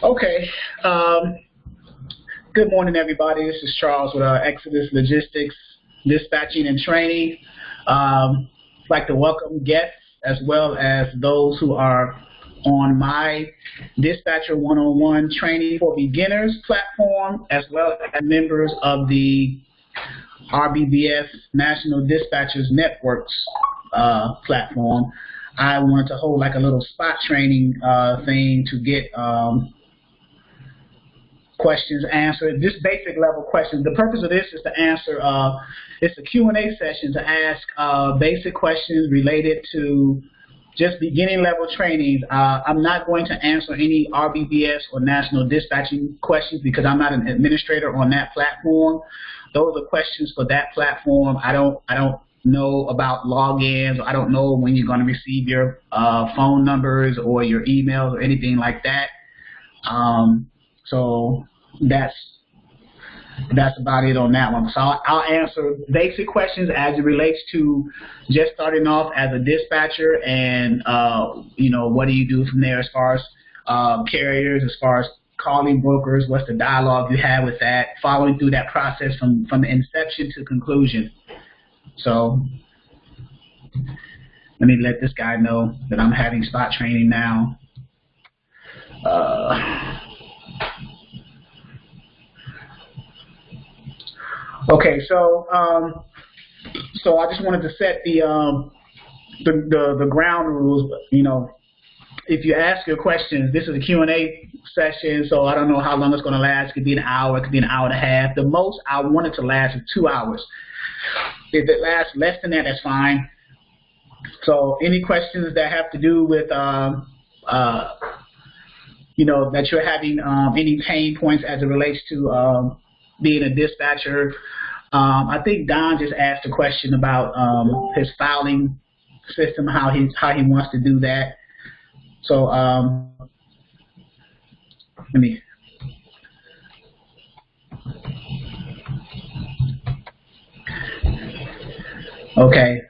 Okay. Um, Good morning, everybody. This is Charles with Exodus Logistics Dispatching and Training. I'd like to welcome guests as well as those who are on my Dispatcher One-on-One Training for Beginners platform, as well as members of the RBBS National Dispatchers Networks platform. I wanted to hold like a little spot training thing to get questions answered, just basic level questions. The purpose of this is to answer, it's a Q&A session to ask basic questions related to just beginning level training. I'm not going to answer any RBBS or national dispatching questions because I'm not an administrator on that platform. Those are questions for that platform. I don't know about logins. I don't know when you're going to receive your phone numbers or your emails or anything like that. So that's about it on that one. So I'll answer basic questions as it relates to just starting off as a dispatcher, and what do you do from there as far as carriers, as far as calling brokers, what's the dialogue you have with that, following through that process from inception to conclusion. So let me let this guy know that I'm having spot training now. Okay, so I just wanted to set the ground rules. If you ask your questions, this is a Q&A session, so I don't know how long it's going to last. It could be an hour, it could be an hour and a half. The most I want it to last is 2 hours. If it lasts less than that, that's fine. So any questions that have to do with that you're having any pain points as it relates to being a dispatcher. I think Don just asked a question about his filing system, how he wants to do that. So let me. Okay.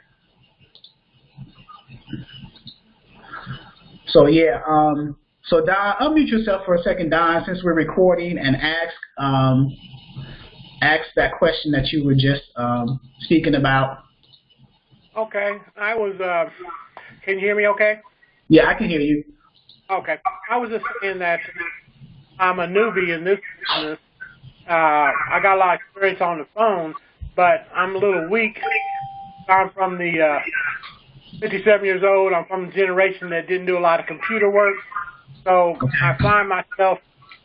So yeah. So Don, unmute yourself for a second, Don, since we're recording, and ask that question that you were just speaking about. Okay, I was. Can you hear me? Okay. Yeah, I can hear you. Okay, I was just saying that I'm a newbie in this business. I got a lot of experience on the phone, but I'm a little weak. I'm from the 57 years old. I'm from the generation that didn't do a lot of computer work, so I find myself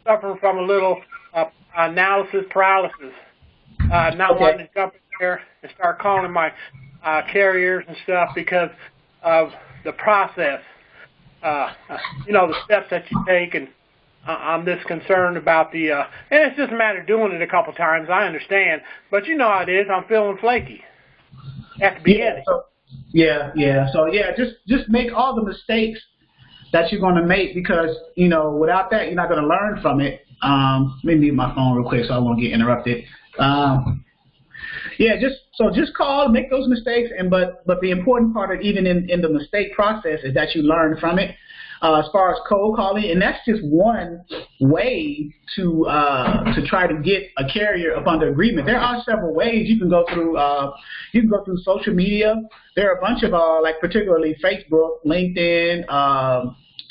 suffering from a little analysis paralysis. Not wanting to jump in there and start calling my carriers and stuff because of the process. The steps that you take, and I'm just concerned about and it's just a matter of doing it a couple times. I understand, but you know how it is. I'm feeling flaky at the beginning. So just make all the mistakes that you're going to make, because without that you're not going to learn from it. Let me mute my phone real quick so I won't get interrupted. Just call, make those mistakes, but the important part of even in the mistake process is that you learn from it. As far as cold calling, and that's just one way to try to get a carrier up under agreement. There are several ways you can go through. You can go through social media. There are a bunch of particularly Facebook, LinkedIn,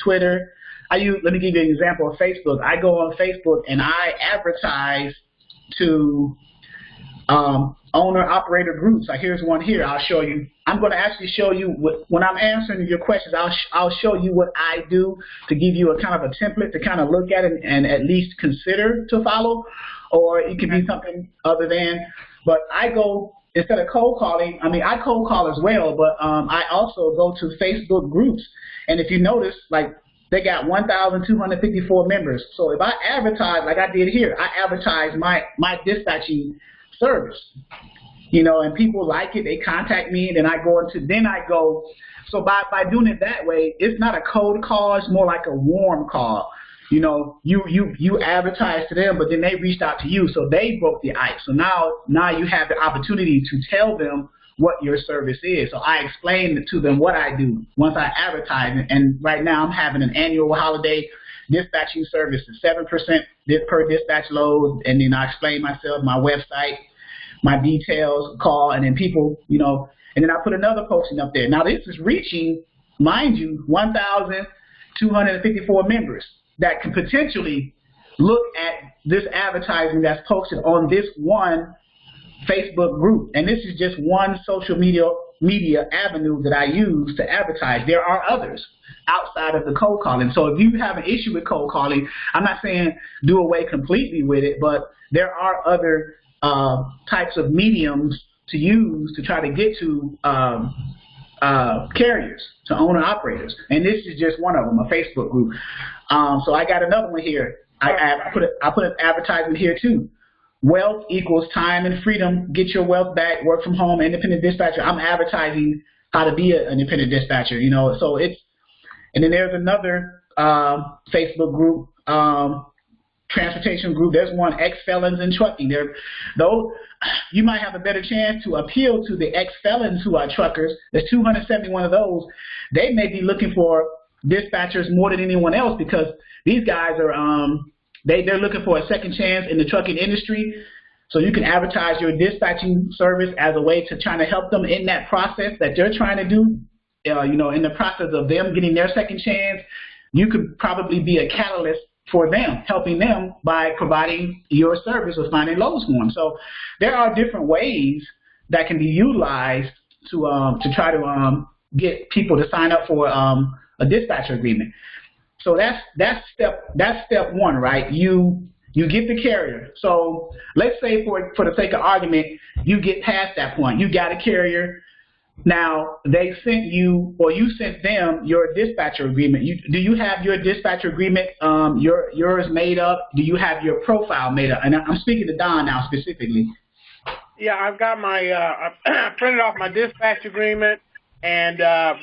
Twitter. Let me give you an example of Facebook. I go on Facebook and I advertise to owner-operator groups. Like here's one here. I'll show you. I'm going to actually show you when I'm answering your questions. I'll show you what I do to give you a kind of a template to kind of look at it and at least consider to follow, or it could be something other than. But I go, instead of cold calling, I cold call as well, but I also go to Facebook groups. And if you notice, like, they got 1,254 members. So if I advertise like I did here, I advertise my dispatching service, and people like it. They contact me, and then I go. So by doing it that way, it's not a cold call. It's more like a warm call. You advertise to them, but then they reached out to you, so they broke the ice. So now you have the opportunity to tell them what your service is. So I explain to them what I do once I advertise. And right now I'm having an annual holiday dispatching service is 7% per dispatch load, and then I explain myself, my website, my details, call, and then people, you know, and then I put another posting up there. Now this is reaching, mind you, 1,254 members that can potentially look at this advertising that's posted on this one Facebook group. And this is just one social media avenue that I use to advertise. There are others outside of the cold calling. So if you have an issue with cold calling, I'm not saying do away completely with it, but there are other types of mediums to use to try to get to carriers, to owner-operators. And this is just one of them, a Facebook group. So I got another one here. I put an advertisement here too. Wealth equals time and freedom. Get your wealth back. Work from home. Independent dispatcher. I'm advertising how to be an independent dispatcher. You know, so it's. And then there's another Facebook group, transportation group. There's one, ex-felons in trucking. Though you might have a better chance to appeal to the ex-felons who are truckers. There's 271 of those. They may be looking for dispatchers more than anyone else because these guys are they're looking for a second chance in the trucking industry. So you can advertise your dispatching service as a way to try to help them in that process that they're trying to do. You know, in the process of them getting their second chance, you could probably be a catalyst for them, helping them by providing your service or finding loads for them. So there are different ways that can be utilized to try to get people to sign up for a dispatcher agreement. So that's step one, right? You get the carrier. So let's say for the sake of argument, you get past that point. You got a carrier. Now they sent you or you sent them your dispatcher agreement. Do you have your dispatcher agreement yours made up? Do you have your profile made up? And I'm speaking to Don now specifically. Yeah, I've got my I printed off my dispatch agreement, and I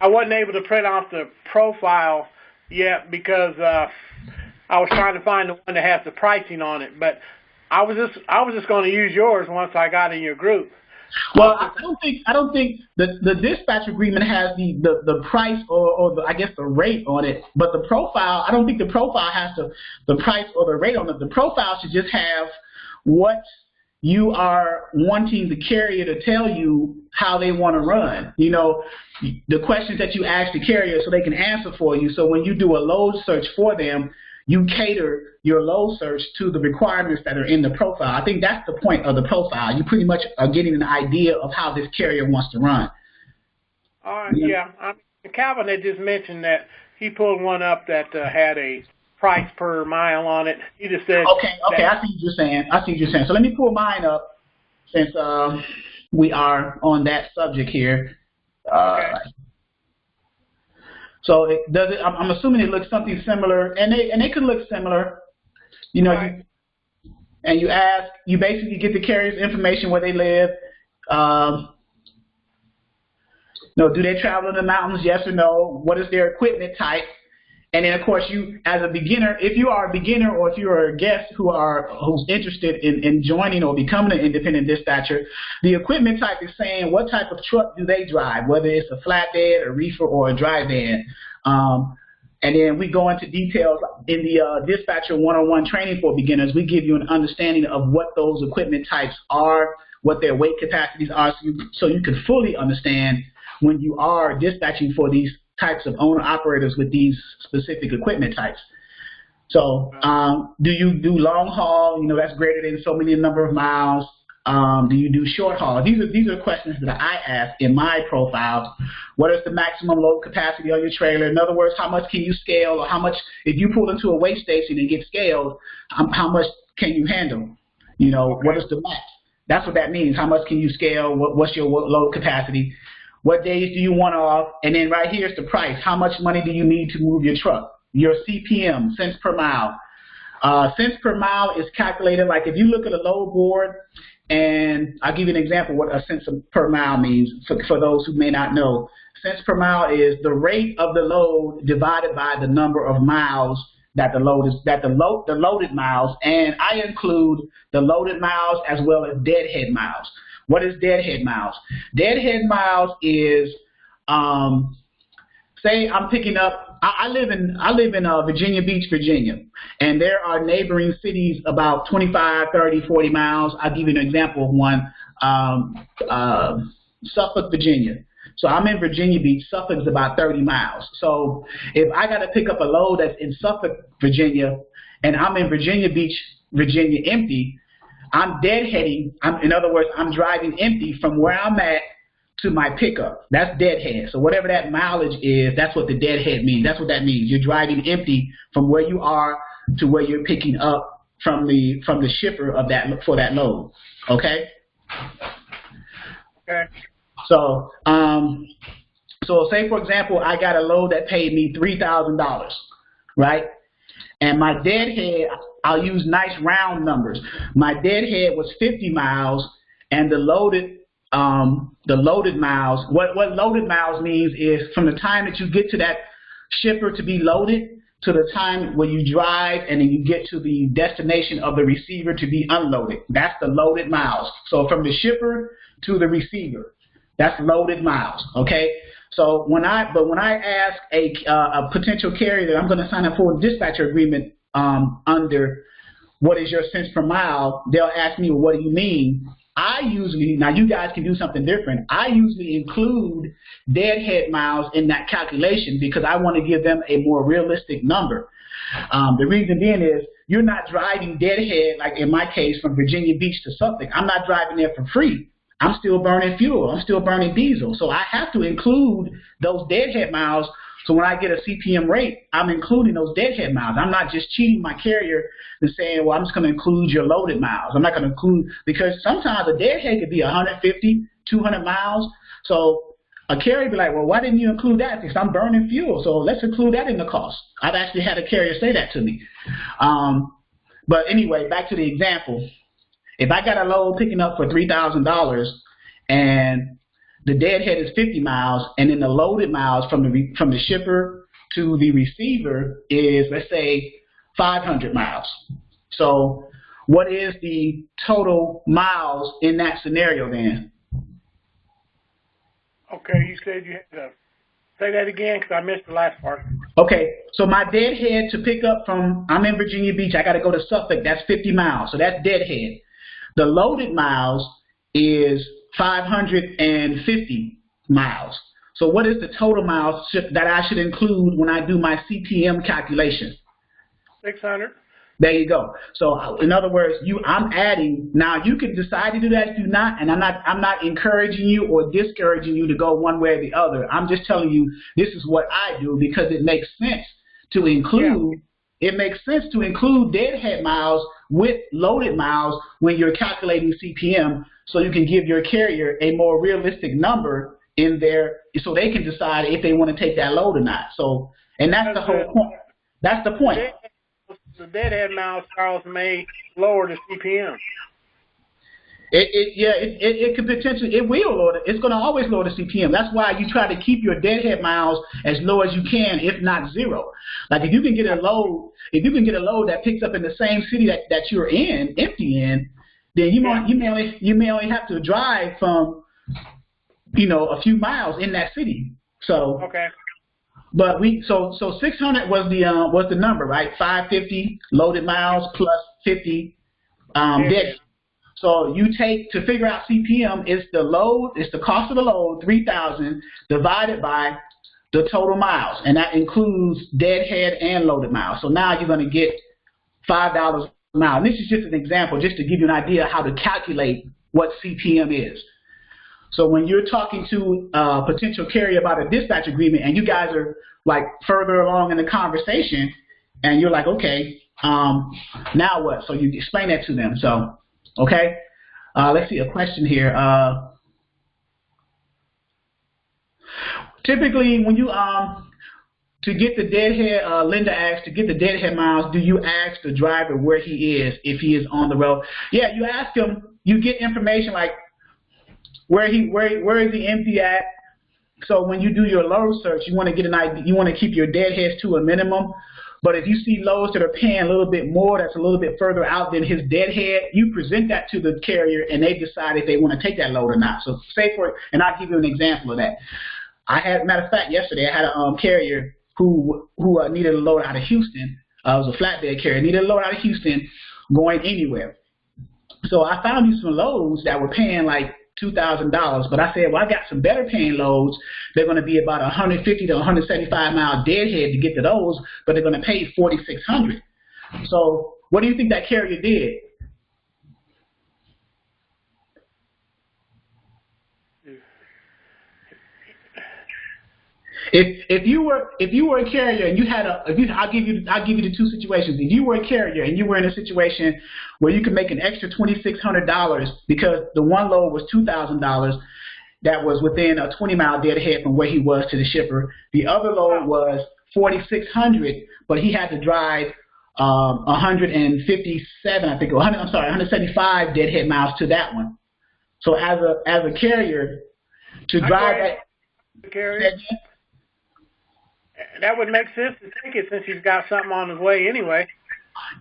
wasn't able to print off the profile yet because I was trying to find the one that has the pricing on it. But I was just going to use yours once I got in your group. Well, I don't think the dispatch agreement has the price or I guess the rate on it. But the profile, I don't think the profile has the price or the rate on it. The profile should just have what you are wanting the carrier to tell you how they want to run. You know, the questions that you ask the carrier so they can answer for you. So when you do a load search for them, you cater your load search to the requirements that are in the profile. I think that's the point of the profile. You pretty much are getting an idea of how this carrier wants to run. Yeah. Calvin had just mentioned that he pulled one up that had a price per mile on it. He just said. Okay. I see what you're saying. So let me pull mine up since we are on that subject here. Okay. So I'm assuming it looks something similar, and they could look similar, you know. Right. And you basically get the carrier's information where they live. Do they travel in the mountains? Yes or no. What is their equipment type? And then, of course, you, as a beginner, if you are a beginner or if you're a guest who's interested in joining or becoming an independent dispatcher, the equipment type is saying what type of truck do they drive, whether it's a flatbed, a reefer, or a dry van. And then we go into details in the Dispatcher 101 training for beginners. We give you an understanding of what those equipment types are, what their weight capacities are, so you can fully understand when you are dispatching for these types of owner-operators with these specific equipment types. So do you do long haul? You know, that's greater than so many number of miles. Do you do short haul? These are questions that I ask in my profile. What is the maximum load capacity on your trailer? In other words, how much can you scale, or how much, if you pull into a weigh station and get scaled, how much can you handle? You know, what is the max? That's what that means. How much can you scale? What's your load capacity? What days do you want off? And then right here's the price. How much money do you need to move your truck? Your CPM, cents per mile. Cents per mile is calculated like if you look at a load board, and I'll give you an example what a cents per mile means for those who may not know. Cents per mile is the rate of the load divided by the number of miles that the loaded miles, and I include the loaded miles as well as deadhead miles. What is deadhead miles? Deadhead miles is, say I'm picking up I live in Virginia Beach, Virginia, and there are neighboring cities about 25, 30, 40 miles. I'll give you an example of one, Suffolk, Virginia. So I'm in Virginia Beach. Suffolk is about 30 miles. So if I got to pick up a load that's in Suffolk, Virginia, and I'm in Virginia Beach, Virginia empty, I'm deadheading. In other words, I'm driving empty from where I'm at to my pickup. That's deadhead. So whatever that mileage is, that's what the deadhead means. That's what that means. You're driving empty from where you are to where you're picking up from the shipper of that for that load. Okay. Okay. So so say for example, I got a load that paid me $3,000, right? And my deadhead, I'll use nice round numbers. My deadhead was 50 miles, and the loaded miles. What loaded miles means is from the time that you get to that shipper to be loaded to the time when you drive and then you get to the destination of the receiver to be unloaded. That's the loaded miles. So from the shipper to the receiver, that's loaded miles. Okay. So when I ask a potential carrier that I'm going to sign up for a dispatcher agreement under what is your cents per mile, they'll ask me, well, what do you mean? I usually, now you guys can do something different. I usually include deadhead miles in that calculation because I want to give them a more realistic number. The reason being is you're not driving deadhead, like in my case, from Virginia Beach to Suffolk. I'm not driving there for free. I'm still burning fuel. I'm still burning diesel. So I have to include those deadhead miles. So when I get a CPM rate, I'm including those deadhead miles. I'm not just cheating my carrier and saying, well, I'm just going to include your loaded miles. I'm not going to include, because sometimes a deadhead could be 150, 200 miles. So a carrier be like, well, why didn't you include that? Because I'm burning fuel. So let's include that in the cost. I've actually had a carrier say that to me. But anyway, back to the example. If I got a load picking up for $3,000 and the deadhead is 50 miles, and then the loaded miles from the shipper to the receiver is, let's say, 500 miles. So what is the total miles in that scenario then? Okay, you said you had to say that again because I missed the last part. Okay, so my deadhead to pick up from, I'm in Virginia Beach, I got to go to Suffolk, that's 50 miles, so that's deadhead. The loaded miles is 550 miles. So what is the total miles that I should include when I do my CPM calculation? 600. There you go. So in other words, I'm adding. Now you can decide to do that, do not, and I'm not encouraging you or discouraging you to go one way or the other. I'm just telling you this is what I do because it makes sense to include. Yeah. It makes sense to include deadhead miles with loaded miles when you're calculating CPM, so you can give your carrier a more realistic number in there, so they can decide if they want to take that load or not. So, and that's the whole point. That's the point. The deadhead miles, Charles, may lower the CPM. It could potentially, it will lower it. It's going to always lower the CPM. That's why you try to keep your deadhead miles as low as you can, if not zero. Like if you can get a load that picks up in the same city that you're in, empty in, then you may only have to drive from, a few miles in that city. So okay. But so 600 was the number, right? 550 loaded miles plus 50 dead. So you take, to figure out CPM, it's the cost of the load, 3,000, divided by the total miles, and that includes deadhead and loaded miles. So now you're going to get $5 a mile. And this is just an example, just to give you an idea how to calculate what CPM is. So when you're talking to a potential carrier about a dispatch agreement, and you guys are like further along in the conversation, and you're like, okay, now what? So you explain that to them. So, okay, let's see a question here. Typically, when you to get the deadhead, Linda asks, to get the deadhead miles, do you ask the driver where he is if he is on the road? Yeah, you ask him. You get information like where is he empty at. So when you do your load search, you want to get an idea. You want to keep your deadheads to a minimum. But if you see loads that are paying a little bit more, that's a little bit further out than his deadhead, you present that to the carrier, and they decide if they want to take that load or not. So and I'll give you an example of that. Matter of fact, yesterday I had a carrier who needed a load out of Houston. It was a flatbed carrier, needed a load out of Houston going anywhere. So I found you some loads that were paying like $2,000, but I said, well, I got some better paying loads. They're going to be about 150 to 175 mile deadhead to get to those, but they're going to pay $4,600. So what do you think that carrier did? If you were a carrier and you had I'll give you the two situations. If you were a carrier and you were in a situation where you could make an extra $2,600 because the one load was $2,000, that was within a 20-mile deadhead from where he was to the shipper. The other load was $4,600, but he had to drive 157, I think, 175 deadhead miles to that one. So as a carrier, to drive that carrier. That would make sense to take it since he's got something on his way anyway.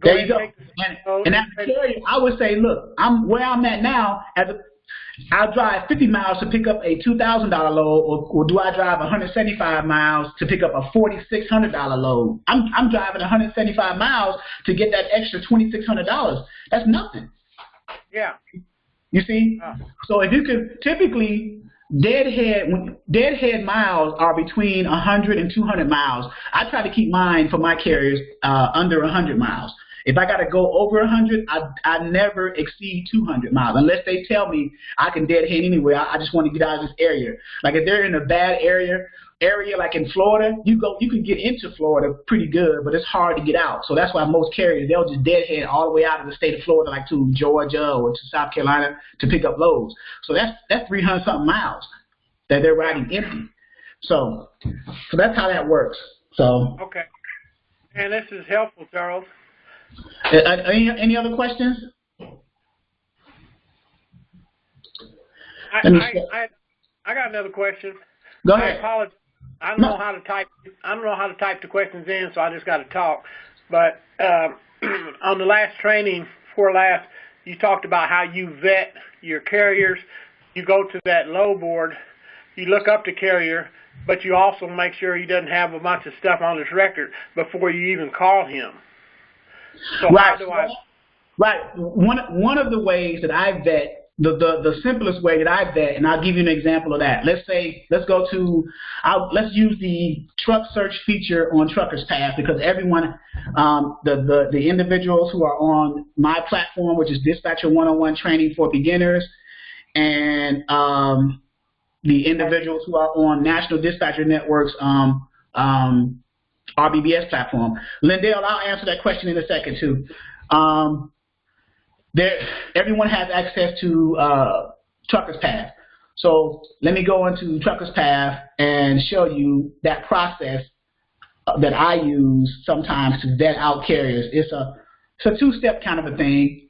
There you go. And as a carrier, I would say, look, where I'm at now. I'll drive 50 miles to pick up a $2,000 load, or do I drive 175 miles to pick up a $4,600 load? I'm driving 175 miles to get that extra $2,600. That's nothing. Yeah. You see? So if you could typically. Deadhead miles are between 100 and 200 miles. I try to keep mine for my carriers under 100 miles. If I got to go over 100, I never exceed 200 miles unless they tell me I can deadhead anywhere. I just want to get out of this area. Like if they're in a bad area like in Florida, you can get into Florida pretty good, but it's hard to get out. So that's why most carriers, they'll just deadhead all the way out of the state of Florida, like to Georgia or to South Carolina to pick up loads. So that's 300 something miles that they're riding empty. So that's how that works. So okay, and this is helpful, Charles. Any other questions? I got another question. Go ahead. I apologize. I don't know how to type the questions in, so I just got to talk. But on the last training before last, you talked about how you vet your carriers. You go to that low board, you look up the carrier, but you also make sure he doesn't have a bunch of stuff on his record before you even call him. So right. How do I? Right. One of the ways that I vet. The simplest way that I vet, and I'll give you an example of that. Let's use the truck search feature on Truckers Path, because everyone, the individuals who are on my platform, which is Dispatcher 101 Training for Beginners, and the individuals who are on National Dispatcher Network's RBBS platform. Lindell, I'll answer that question in a second too. Everyone has access to Truckers Path. So let me go into Truckers Path and show you that process that I use sometimes to vet out carriers. It's a two-step kind of a thing.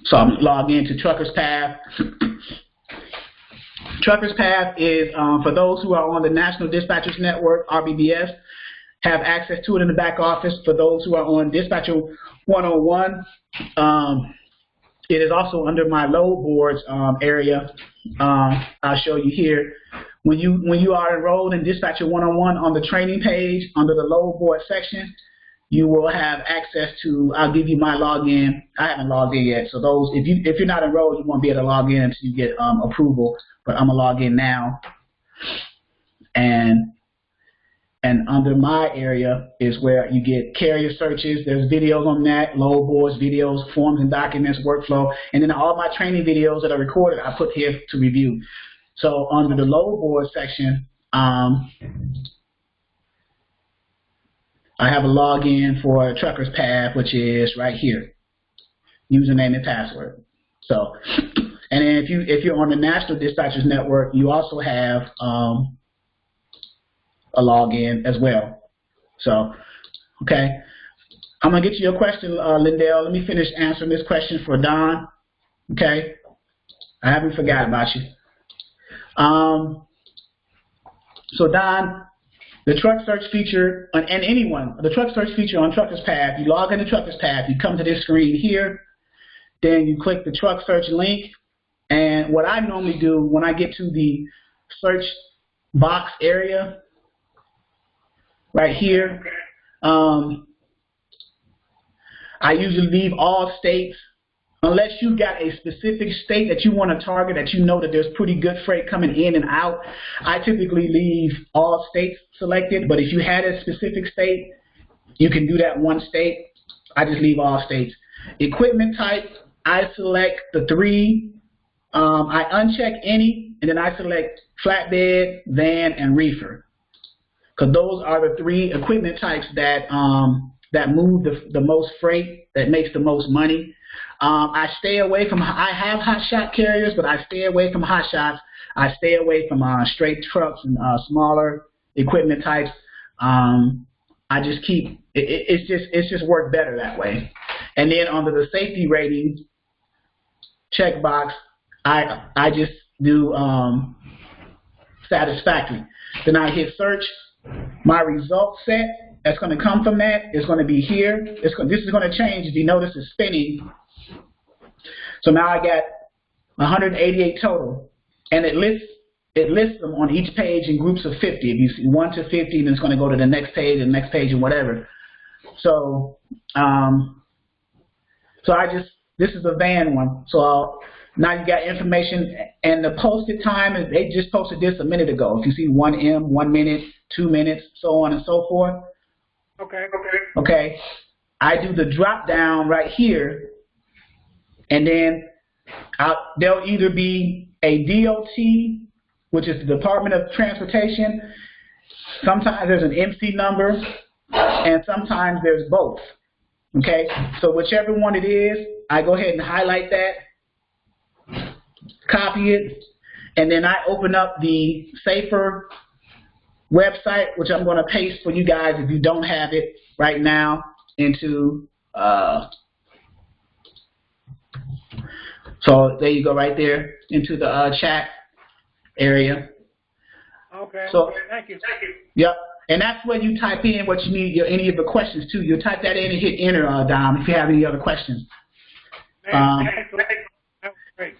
So I'm logged into Truckers Path. Truckers Path is, for those who are on the National Dispatchers Network, RBBS, have access to it in the back office. For those who are on Dispatcher 101, it is also under my load boards area. I'll show you here. When you are enrolled in Dispatcher 101 on the training page, under the load board section, you will have access to, I'll give you my login. I haven't logged in yet, so if you're not enrolled, you won't be able to log in until you get approval. But I'm gonna log in now, and under my area is where you get carrier searches. There's videos on that, load boards, videos, forms and documents, workflow, and then all my training videos that are recorded I put here to review. So under the load board section, I have a login for Truckers Path, which is right here, username and password. So. And then if you're on the National Dispatchers Network, you also have a login as well. So, okay. I'm going to get you your question, Lindell. Let me finish answering this question for Don. Okay. I haven't forgot about you. So, Don, the truck search feature, and anyone, the truck search feature on Truckers Path, you log into Truckers Path, you come to this screen here, then you click the truck search link. And what I normally do when I get to the search box area right here, I usually leave all states unless you got a specific state that you want to target, that you know that there's pretty good freight coming in and out. I typically leave all states selected, but if you had a specific state, you can do that one state. I just leave all states. Equipment type, I select the three. I uncheck any, and then I select flatbed, van, and reefer, because those are the three equipment types that that move the most freight, that makes the most money. I stay away from, I have hot shot carriers, but I stay away from hot shots. I stay away from straight trucks and smaller equipment types. I just keep, it's just worked better that way. And then under the safety rating checkbox, I just do satisfactory. Then I hit search. My result set that's going to come from that is going to be here. This is going to change. If you notice, it's spinning. So now I got 188 total, and it lists them on each page in groups of 50. If you see 1 to 50, then it's going to go to the next page and next page and whatever. So this is the van one. So now you got information, and the posted time is, they just posted this a minute ago. If you see 1M, 1 minute, 2 minutes, so on and so forth. Okay. I do the drop down right here, and then there'll either be a DOT, which is the Department of Transportation. Sometimes there's an MC number, and sometimes there's both. Okay, so whichever one it is, I go ahead and highlight that, copy it, and then I open up the Safer website, which I'm going to paste for you guys if you don't have it right now, into so there you go, right there into the chat area. Okay. So thank you. Yep. And that's where you type in what you need, any of the questions too. You type that in and hit enter, Dom, if you have any other questions. Great.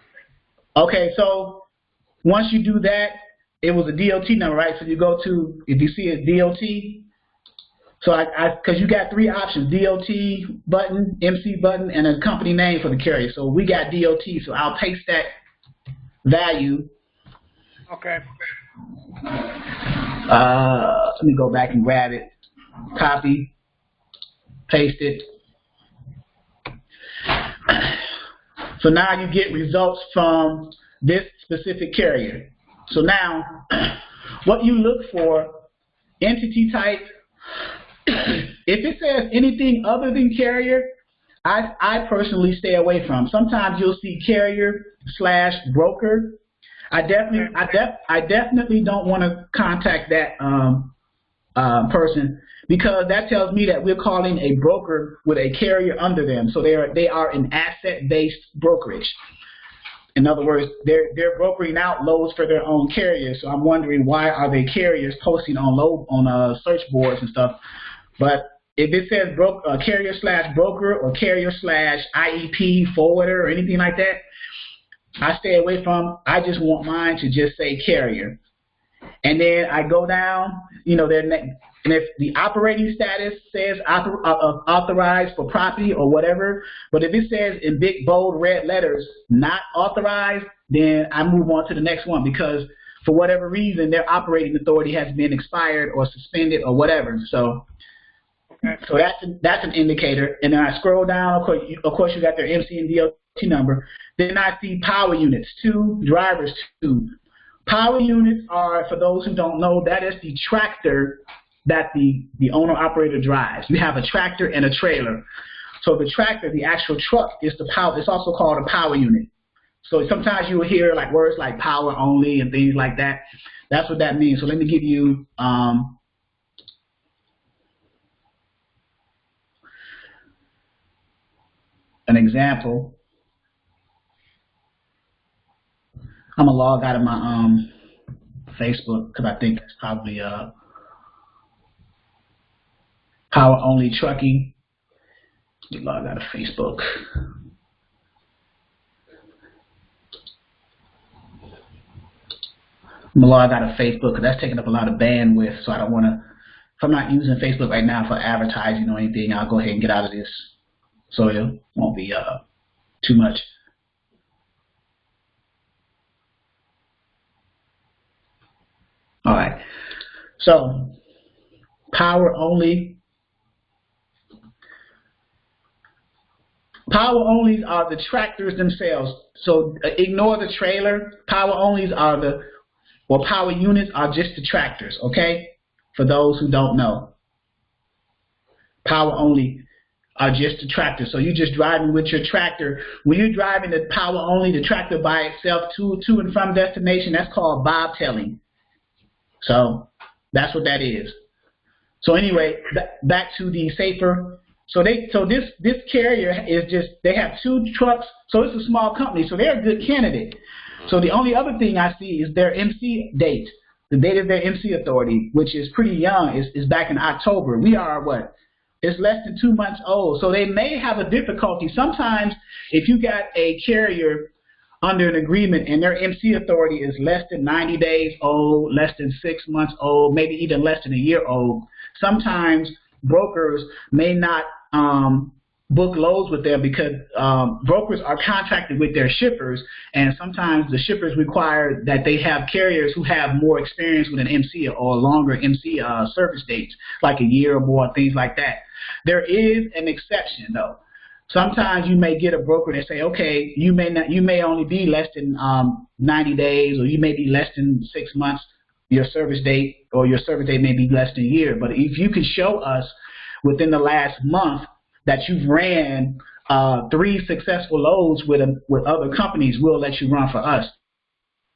Okay, so once you do that, it was a DOT number, right? So you go to, if you see a DOT, so because you got three options, DOT button, MC button, and a company name for the carrier. So we got DOT, so I'll paste that value. Okay. Let me go back and grab it. Copy, paste it. So now you get results from this specific carrier. So now, what you look for, entity type, if it says anything other than carrier, I personally stay away from. Sometimes you'll see carrier/broker. I definitely don't want to contact that person, because that tells me that we're calling a broker with a carrier under them. So they are an asset-based brokerage. In other words, they're brokering out loads for their own carriers. So I'm wondering, why are they carriers posting on search boards and stuff? But if it says carrier/broker or carrier/IEP forwarder or anything like that, I stay away from. I just want mine to just say carrier. And then I go down, and if the operating status says authorized for property or whatever, but if it says in big, bold, red letters, not authorized, then I move on to the next one, because for whatever reason, their operating authority has been expired or suspended or whatever. So, so that's an indicator. And then I scroll down. Of course, you got their MC and DOT number. Then I see power units 2, drivers 2. Power units are, for those who don't know, that is the tractor that the owner-operator drives. You have a tractor and a trailer. So the tractor, the actual truck, is the power. It's also called a power unit. So sometimes you will hear like words like power only and things like that. That's what that means. So let me give you an example. I'm gonna log out of my Facebook, because I think it's probably power only trucking. Let me log out of Facebook. I'm log out of Facebook because that's taking up a lot of bandwidth. So I don't want to. If I'm not using Facebook right now for advertising or anything, I'll go ahead and get out of this, so it won't be too much. All right. So power only. Power onlys are the tractors themselves. So ignore the trailer. Power onlys are power units are just the tractors, okay? For those who don't know. Power only are just the tractors. So you're just driving with your tractor. When you're driving the power only, the tractor by itself to and from destination, that's called bobtailing. So that's what that is. So anyway, back to the safer. So this carrier is just, they have 2 trucks. So it's a small company. So they're a good candidate. So the only other thing I see is their MC date. The date of their MC authority, which is pretty young, is back in October. We are what? It's less than 2 months old. So they may have a difficulty. Sometimes if you got a carrier under an agreement and their MC authority is less than 90 days old, less than 6 months old, maybe even less than a year old, sometimes brokers may not book loads with them because brokers are contracted with their shippers, and sometimes the shippers require that they have carriers who have more experience with an MC or longer MC service dates, like a year or more, things like that. There is an exception though. Sometimes you may get a broker that say, okay, you may only be less than 90 days, or you may be less than 6 months, your service date, or your service date may be less than a year. But if you can show us within the last month that you've ran 3 successful loads with other companies, we'll let you run for us.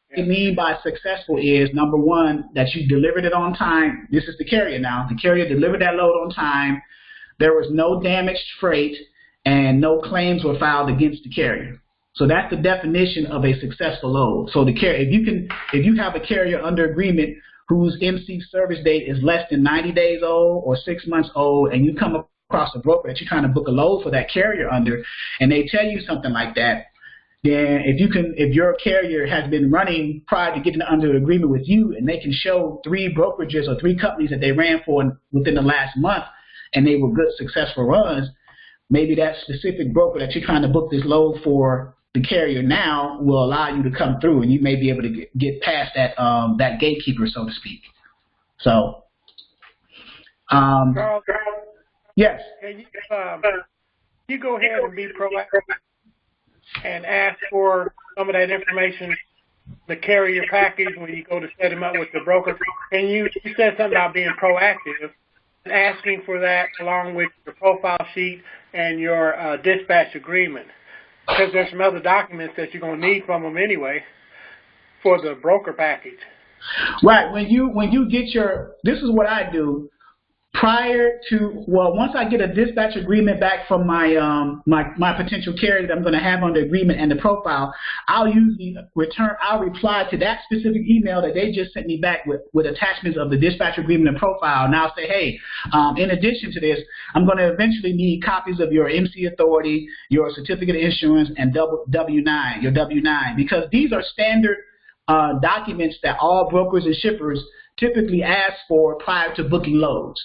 What I mean by successful is, number one, that you delivered it on time. This is the carrier now. The carrier delivered that load on time. There was no damaged freight, and no claims were filed against the carrier. So that's the definition of a successful load. So the carrier, if you have a carrier under agreement whose MC service date is less than 90 days old or 6 months old, and you come across a broker that you're trying to book a load for that carrier under, and they tell you something like that, then if your carrier has been running prior to getting under agreement with you, and they can show 3 brokerages or 3 companies that they ran for within the last month, and they were good successful runs, maybe that specific broker that you're trying to book this load for the carrier now will allow you to come through, and you may be able to get past that that gatekeeper, so to speak. So, Charles, yes. can you go ahead and be proactive and ask for some of that information, the carrier package, when you go to set them up with the broker? And you said something about being proactive and asking for that along with your profile sheet and your dispatch agreement, because there's some other documents that you're going to need from them anyway for the broker package. Right. When you get your, this is what I do. Prior to, once I get a dispatch agreement back from my my potential carrier that I'm going to have under agreement and the profile, I'll usually I'll reply to that specific email that they just sent me back with attachments of the dispatch agreement and profile, and I'll say, hey, in addition to this, I'm going to eventually need copies of your MC authority, your certificate of insurance, and W-9, your W-9, because these are standard documents that all brokers and shippers typically ask for prior to booking loads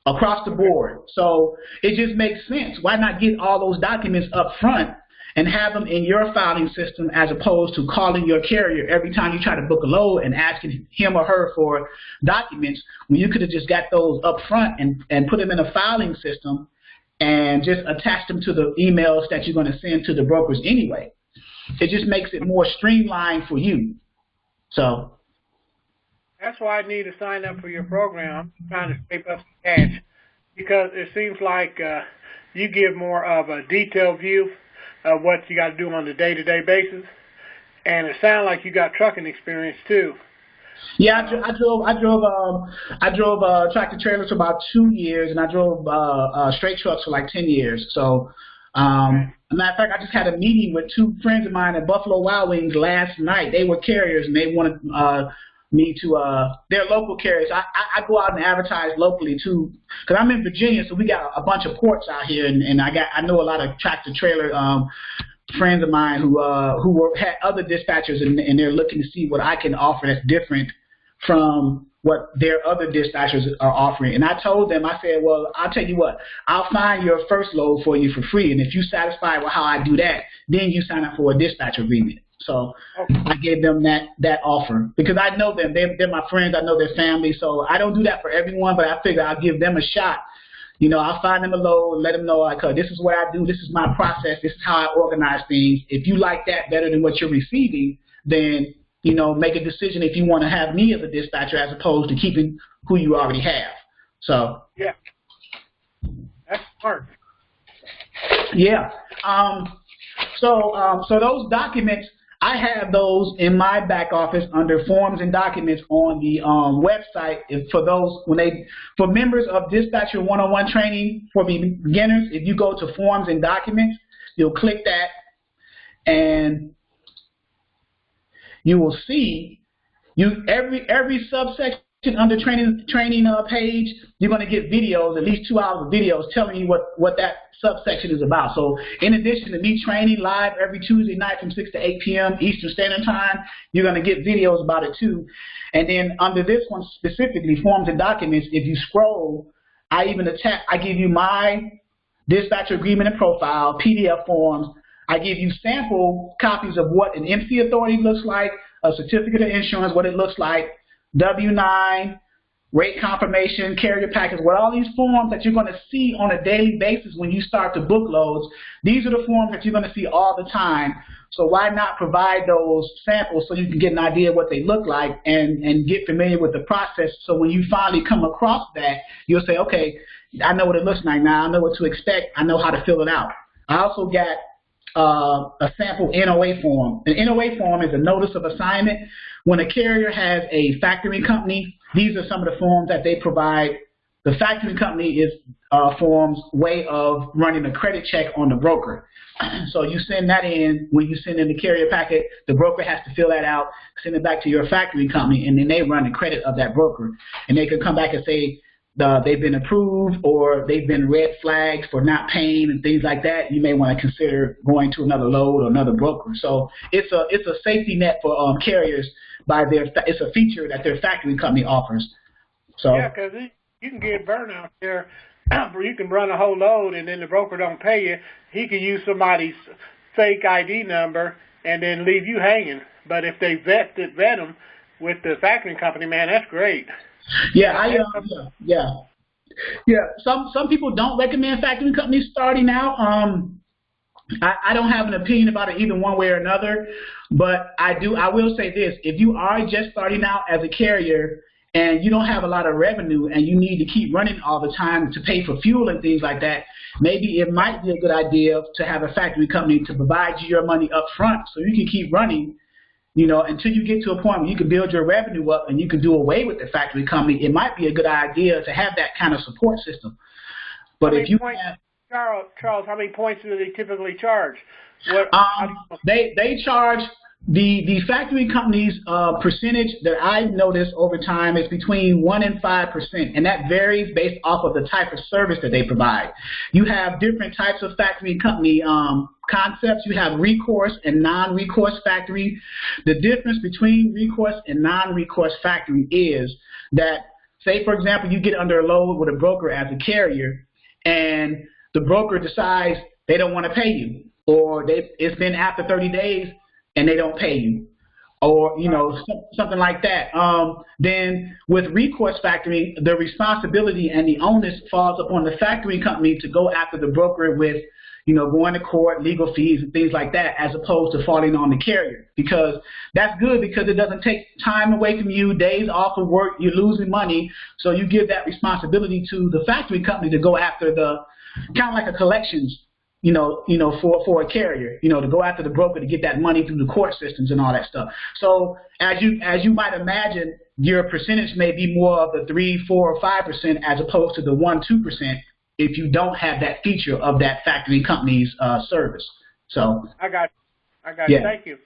across the board. So it just makes sense. Why not get all those documents up front and have them in your filing system, as opposed to calling your carrier every time you try to book a load and asking him or her for documents, when you could have just got those up front and put them in a filing system and just attach them to the emails that you're going to send to the brokers anyway. It just makes it more streamlined for you. So that's why I need to sign up for your program. I'm trying to scrape up some cash, because it seems like you give more of a detailed view of what you got to do on a day-to-day basis, and it sounds like you got trucking experience too. Yeah, I drove tractor trailers for about 2 years, and I drove straight trucks for like 10 years. So, as a matter of fact, I just had a meeting with 2 friends of mine at Buffalo Wild Wings last night. They were carriers, and they wanted me to, they're local carriers. I go out and advertise locally too, because I'm in Virginia, so we got a bunch of ports out here, and I know a lot of tractor trailer friends of mine who had other dispatchers, and they're looking to see what I can offer that's different from what their other dispatchers are offering. And I told them, I said, well, I'll tell you what, I'll find your first load for you for free, and if you're satisfied with how I do that, then you sign up for a dispatch agreement. So I gave them that offer because I know them. They're my friends. I know their family. So I don't do that for everyone, but I figure I'll give them a shot. You know, I'll find them a load, let them know, like, this is what I do. This is my process. This is how I organize things. If you like that better than what you're receiving, then, you know, make a decision if you want to have me as a dispatcher as opposed to keeping who you already have. So. Yeah. That's smart. Yeah. So those documents, I have those in my back office under forms and documents on the website. For members of Dispatcher 101 training for beginners, if you go to forms and documents, you'll click that and you will see every subsection under training page, you're going to get videos, at least 2 hours of videos telling you what that subsection is about. So in addition to me training live every Tuesday night from 6 to 8 p.m. Eastern Standard Time, you're going to get videos about it too. And then under this one specifically, forms and documents, if you scroll, I give you my dispatcher agreement and profile, PDF forms. I give you sample copies of what an MC authority looks like, a certificate of insurance, what it looks like, W-9, rate confirmation, carrier package, with all these forms that you're going to see on a daily basis when you start to book loads. These are the forms that you're going to see all the time. So why not provide those samples so you can get an idea of what they look like and get familiar with the process, so when you finally come across that, you'll say, okay, I know what it looks like now. I know what to expect. I know how to fill it out. I also got a sample NOA form. An NOA form is a notice of assignment. When a carrier has a factoring company, these are some of the forms that they provide. The factoring company is form's way of running a credit check on the broker. So you send that in. When you send in the carrier packet, the broker has to fill that out, send it back to your factoring company, and then they run the credit of that broker. And they can come back and say they've been approved or they've been red flagged for not paying and things like that. You may want to consider going to another load or another broker. So it's a safety net for carriers. It's a feature that their factoring company offers. So yeah, because you can get burnout there. You can run a whole load and then the broker don't pay you. He can use somebody's fake ID number and then leave you hanging. But if they vet them with the factoring company, man, that's great. Yeah, Some people don't recommend factoring companies starting out. I don't have an opinion about it either one way or another, but I will say this: if you are just starting out as a carrier and you don't have a lot of revenue and you need to keep running all the time to pay for fuel and things like that, maybe it might be a good idea to have a factory company to provide you your money up front so you can keep running. You know, until you get to a point where you can build your revenue up and you can do away with the factory company, it might be a good idea to have that kind of support system. But if you Charles, how many points do they typically charge? They charge the factory company's percentage that I've noticed over time is between 1% and 5%, and that varies based off of the type of service that they provide. You have different types of factory company concepts. You have recourse and non-recourse factory. The difference between recourse and non-recourse factory is that, say for example, you get under a load with a broker as a carrier, and the broker decides they don't want to pay you, or it's been after 30 days and they don't pay you, or something like that. Then with recourse factoring, the responsibility and the onus falls upon the factoring company to go after the broker with going to court, legal fees, and things like that, as opposed to falling on the carrier. Because that's good, because it doesn't take time away from you, days off of work, you're losing money, so you give that responsibility to the factory company to go after the, kind of like a collections, for a carrier, to go after the broker to get that money through the court systems and all that stuff. So as you might imagine, your percentage may be more of the 3, 4, or 5% as opposed to the 1, 2%. If you don't have that feature of that factory company's service. So I got yeah. Thank you.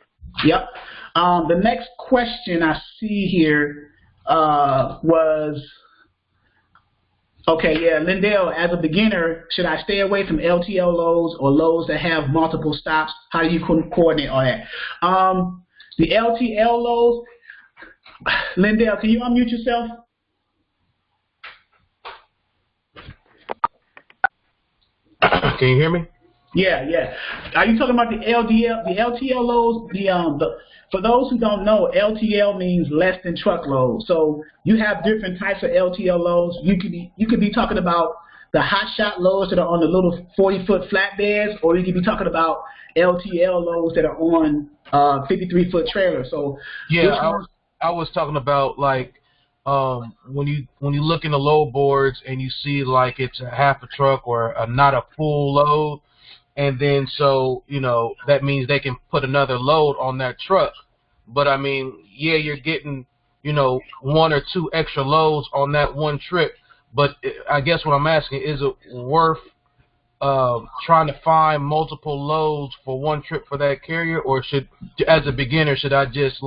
Yep. The next question I see here was, Okay, yeah, Lindell, as a beginner, should I stay away from LTL loads or loads that have multiple stops? How do you coordinate all that? The LTL loads, Lindell, can you unmute yourself? Can you hear me? Yeah, yeah. Are you talking about the LTL loads? For those who don't know, LTL means less than truckload. So you have different types of LTL loads. You could be talking about the hot shot loads that are on the little 40-foot flatbeds, or you could be talking about LTL loads that are on 53-foot trailers. So yeah, I was talking about like when you look in the load boards and you see like it's a half a truck or not a full load. And then so, that means they can put another load on that truck. But, I mean, yeah, you're getting, one or two extra loads on that one trip. But I guess what I'm asking, is it worth trying to find multiple loads for one trip for that carrier? Or as a beginner, should I just,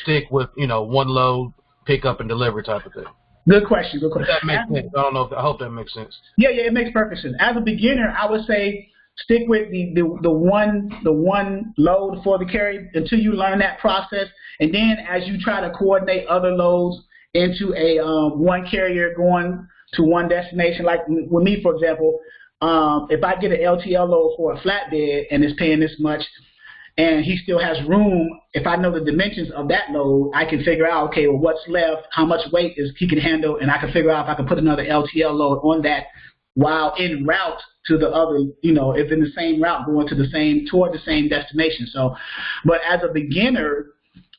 stick with, one load, pick up and deliver type of thing? Good question. Good question. That makes sense. I hope that makes sense. Yeah, it makes perfect sense. As a beginner, I would say stick with the one load for the carrier until you learn that process, and then as you try to coordinate other loads into a one carrier going to one destination. Like with me, for example, if I get an LTL load for a flatbed and it's paying this much, and he still has room, if I know the dimensions of that load, I can figure out, okay, well, what's left, how much weight is he can handle, and I can figure out if I can put another LTL load on that while en route to the other, if in the same route going toward the same destination. So, but as a beginner,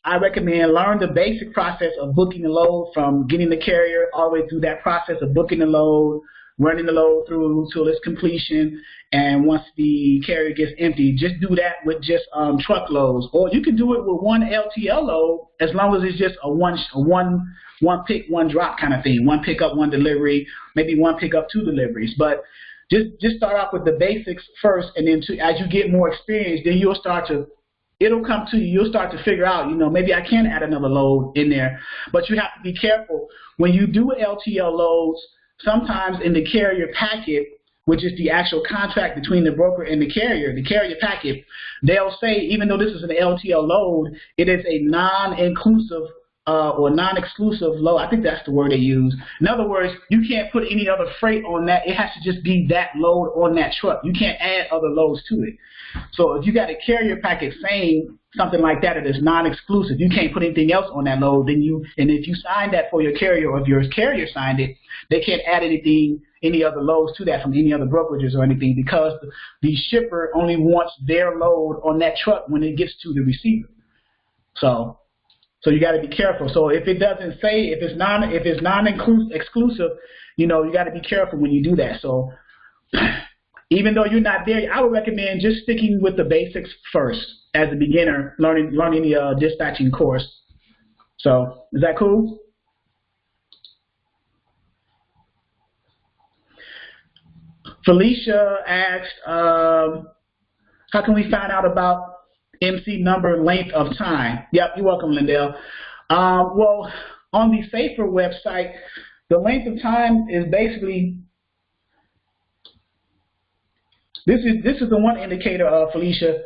I recommend learn the basic process of booking the load from getting the carrier all the way through that process of booking the load, running the load through till its completion, and once the carrier gets empty, just do that with just truckloads. Or you can do it with one LTL load as long as it's just a one pick, one drop kind of thing. One pickup, one delivery, maybe one pickup, two deliveries. But just start off with the basics first, and then as you get more experience, then it'll come to you. You'll start to figure out, maybe I can add another load in there. But you have to be careful. When you do LTL loads, sometimes in the carrier packet, which is the actual contract between the broker and the carrier packet, they'll say, even though this is an LTL load, it is a non-inclusive or non-exclusive load. I think that's the word they use. In other words, you can't put any other freight on that. It has to just be that load on that truck. You can't add other loads to it. So if you got a carrier packet saying something like that, it is non-exclusive, you can't put anything else on that load, and if you signed that for your carrier, or if your carrier signed it, they can't add any other loads to that from any other brokerages or anything, because the shipper only wants their load on that truck when it gets to the receiver. So you got to be careful. So if it doesn't say, if it's non-exclusive, you got to be careful when you do that. So even though you're not there, I would recommend just sticking with the basics first as a beginner, learning the dispatching course. So is that cool? Felicia asked, how can we find out about MC number and length of time? Yep, you're welcome, Lindell. Well, on the SAFER website, the length of time is basically, this is the one indicator of Felicia.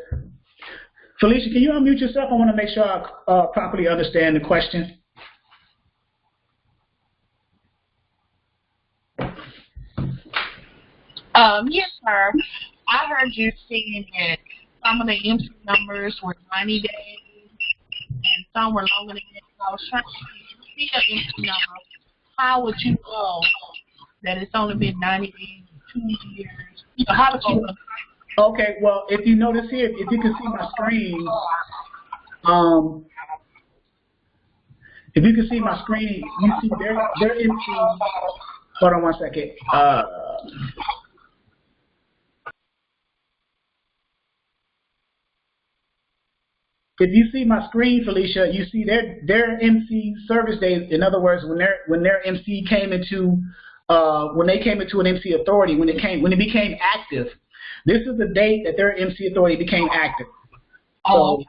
Felicia, can you unmute yourself? I want to make sure I properly understand the question. Yes, sir. I heard you saying that some of the MC numbers were 90 days and some were longer than that. So I was trying to see an MC number. How would you know that it's only been 90 days, 2 years? How would you know? Okay, well, if you notice here, if you can see my screen, if you can see my screen, you see their MC. Hold on one second. If you see my screen, Felicia, you see their MC service days. In other words, when their MC came into when they came into an MC authority, when it became active. This is the date that their MC authority became active. So,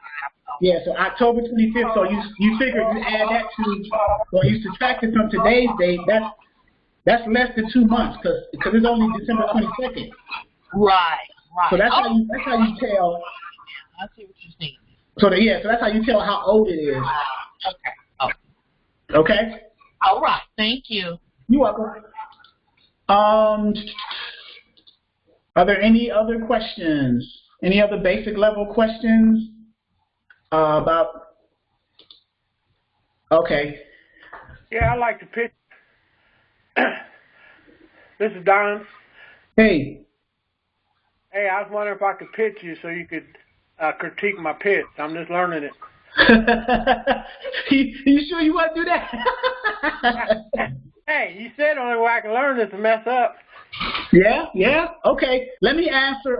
yeah, so October 25th. So you figure you add that to, or you subtract it from today's date. That's less than 2 months because it's only December 22nd. Right. So that's how you tell. I see what you're saying. So that's how you tell how old it is. Okay. Oh. Okay. All right. Thank you. You're welcome. Are there any other questions? Any other basic level questions about? Okay. Yeah, I'd like to pitch. This is Don. Hey. Hey, I was wondering if I could pitch you so you could critique my pitch. I'm just learning it. You sure you want to do that? Hey, you said the only way I can learn is to mess up. Yeah. Okay. Let me answer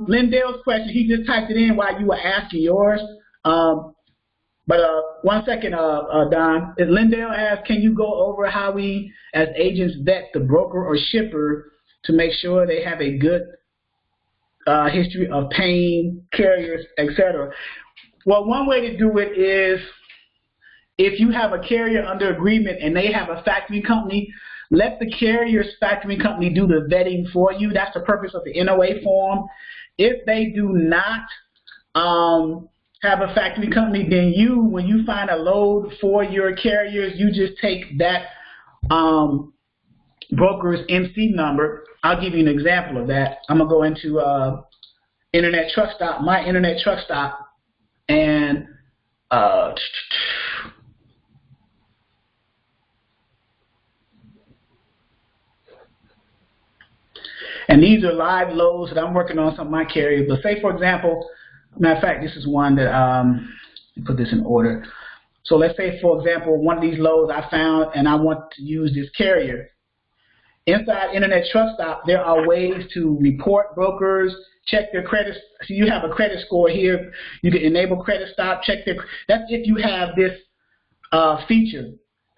Lindell's question. He just typed it in while you were asking yours. But 1 second, Don. Lindell asked, can you go over how we, as agents, vet the broker or shipper to make sure they have a good history of paying carriers, etc.? Well, one way to do it is if you have a carrier under agreement and they have a factoring company, let the carrier's factoring company do the vetting for you. That's the purpose of the NOA form. If they do not have a factoring company, then when you find a load for your carriers, you just take that broker's MC number. I'll give you an example of that. I'm going to go into Internet Truck Stop, my Internet Truck Stop, and these are live loads that I'm working on some of my carriers. But say, for example, matter of fact, this is one that, let me put this in order. So let's say, for example, one of these loads I found and I want to use this carrier. Inside Internet Truck Stop, there are ways to report brokers, check their credit. So you have a credit score here. You can enable credit stop, check their. That's if you have this feature.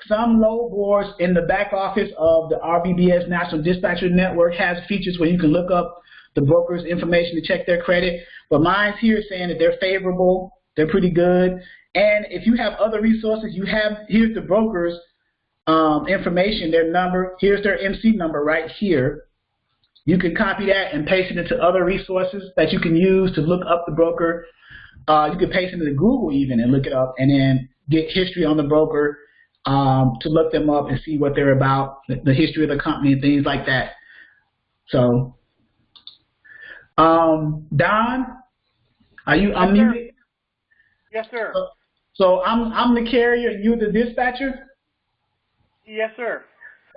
Some load boards in the back office of the RBBS National Dispatcher Network has features where you can look up the broker's information to check their credit. But mine's here saying that they're favorable, they're pretty good. And if you have other resources, here's the broker's information, their number. Here's their MC number right here. You can copy that and paste it into other resources that you can use to look up the broker. You can paste it into Google even and look it up, and then get history on the broker to look them up and see what they're about, the history of the company and things like that. So, Don, are you unmuted? Yes, sir. So I'm the carrier and you're the dispatcher? Yes, sir.